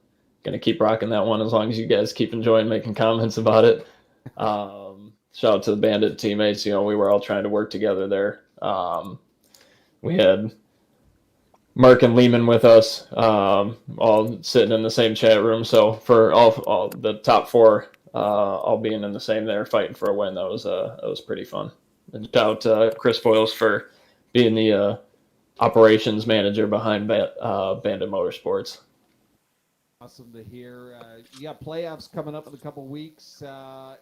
gonna keep rocking that one as long as you guys keep enjoying making comments about it. Shout out to the Bandit teammates. We were all trying to work together there. We had Mark and Lehman with us, all sitting in the same chat room. So for all the top four, all being in the same there, fighting for a win, that was pretty fun. And shout out to Chris Foyles for being the operations manager behind Bandit Motorsports. Awesome to hear. You got playoffs coming up in a couple weeks.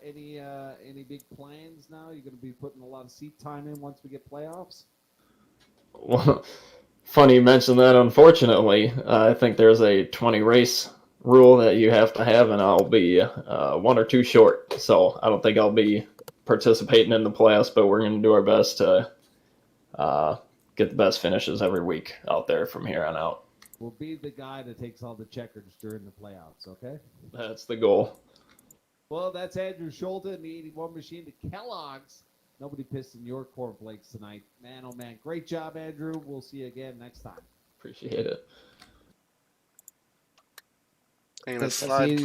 Any big plans now? You're going to be putting a lot of seat time in once we get playoffs? Well, funny you mention that. Unfortunately, I think there's a 20 race rule that you have to have, and I'll be one or two short. So I don't think I'll be participating in the playoffs, but we're going to do our best to get the best finishes every week out there from here on out. We'll be the guy that takes all the checkers during the playoffs, okay? That's the goal. Well, that's Andrew Schulte and the 81 machine, the Kellogg's. Nobody pissed in your cornflakes tonight. Man, oh man. Great job, Andrew. We'll see you again next time. Appreciate it. And That's slide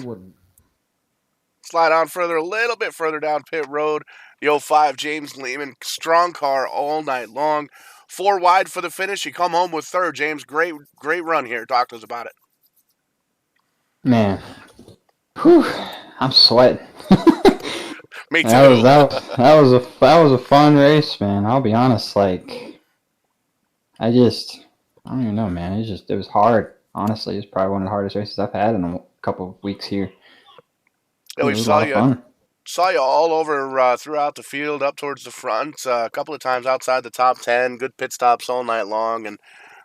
on a little bit further down pit road. The 05 James Lehman, strong car all night long. 4 wide for the finish. You come home with third. James, great run here. Talk to us about it. Man, whew, I'm sweating. Me too. That was a fun race, man. I'll be honest. Like, I don't even know, man. It was hard. Honestly, it's probably one of the hardest races I've had in a couple of weeks here. Yeah, we saw you all over throughout the field, up towards the front, a couple of times outside the top 10. Good pit stops all night long, and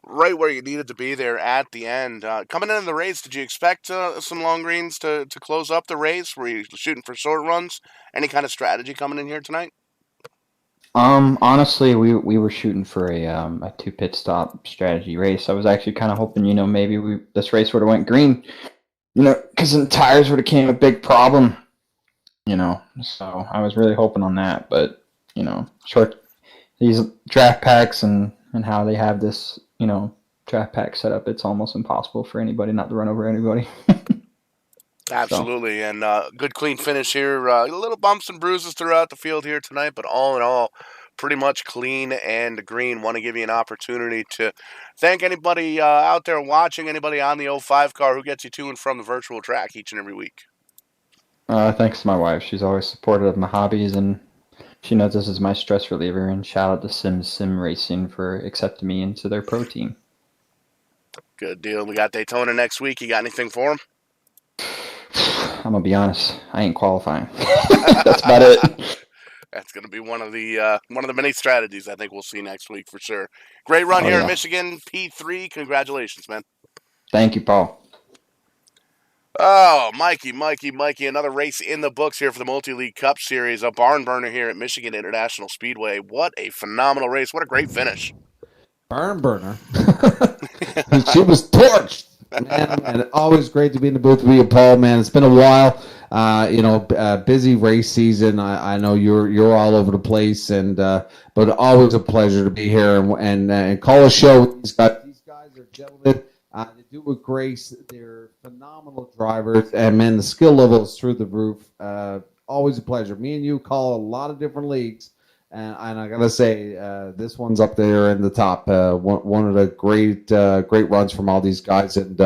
right where you needed to be there at the end. Coming into the race, did you expect some long greens to close up the race? Were you shooting for short runs? Any kind of strategy coming in here tonight? Honestly, we were shooting for a 2 pit stop strategy race. I was actually kind of hoping, maybe this race would have went green, because the tires would have came a big problem, So I was really hoping on that, but short these draft packs and how they have this, draft pack set up, it's almost impossible for anybody not to run over anybody. Absolutely, and good clean finish here. Little bumps and bruises throughout the field here tonight, but all in all, pretty much clean and green. Want to give you an opportunity to thank anybody out there watching, anybody on the 05 car who gets you to and from the virtual track each and every week. Thanks to my wife. She's always supportive of my hobbies, and she knows this is my stress reliever. And shout out to Sim Racing for accepting me into their pro team. Good deal. We got Daytona next week. You got anything for them? I'm gonna be honest. I ain't qualifying. That's about it. That's going to be one of the many strategies I think we'll see next week for sure. Great run here in Michigan, P3. Congratulations, man. Thank you, Paul. Oh, Mikey, another race in the books here for the Multi-League Cup Series, a barn burner here at Michigan International Speedway. What a phenomenal race. What a great finish. Barn burner. She was torched. Man, always great to be in the booth with you, Paul, man. It's been a while. Busy race season. I know you're all over the place, but always a pleasure to be here and call a show. These guys are gentlemen. They do it with grace. They're phenomenal drivers, and man, the skill level is through the roof. Always a pleasure. Me and you call a lot of different leagues, and I gotta say, this one's up there in the top. One of the great runs from all these guys, and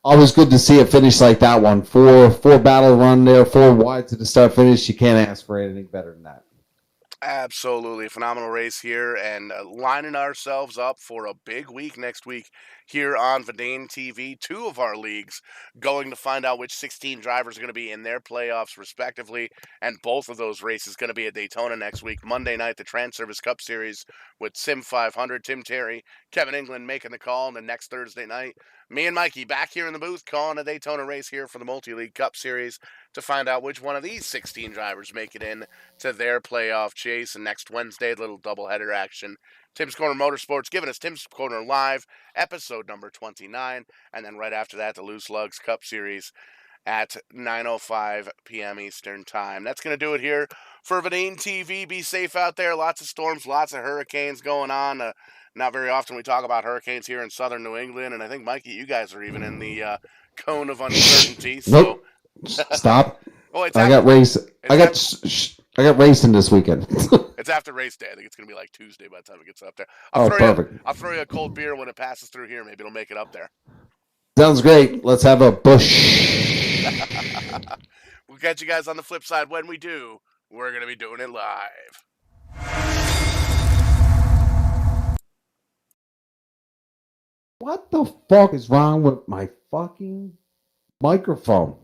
always good to see a finish like that one. Four battle run there, 4 wide to the start finish. You can't ask for anything better than that. Absolutely. Phenomenal race here, and lining ourselves up for a big week next week here on Verdane TV. 2 of our leagues going to find out which 16 drivers are going to be in their playoffs respectively, and both of those races going to be at Daytona next week. Monday night, the Trans Service Cup Series with Sim 500, Tim Terry, Kevin England making the call, and the next Thursday night, me and Mikey back here in the booth calling a Daytona race here for the Multi-League Cup Series to find out which one of these 16 drivers make it in to their playoff chase. And next Wednesday, a little doubleheader action. Tim's Corner Motorsports giving us Tim's Corner Live, episode number 29. And then right after that, the Loose Lugs Cup Series. at 9:05 p.m. Eastern Time. That's going to do it here for Vidane TV. Be safe out there. Lots of storms, lots of hurricanes going on. Not very often we talk about hurricanes here in southern New England, and I think, Mikey, you guys are even in the cone of uncertainty. So, Nope. Stop. oh, I got racing this weekend. It's after race day. I think it's going to be like Tuesday by the time it gets up there. Perfect. I'll throw you a cold beer when it passes through here. Maybe it'll make it up there. Sounds great. Let's have a bush. We'll catch you guys on the flip side. When we do, we're going to be doing it live. What the fuck is wrong with my fucking microphone?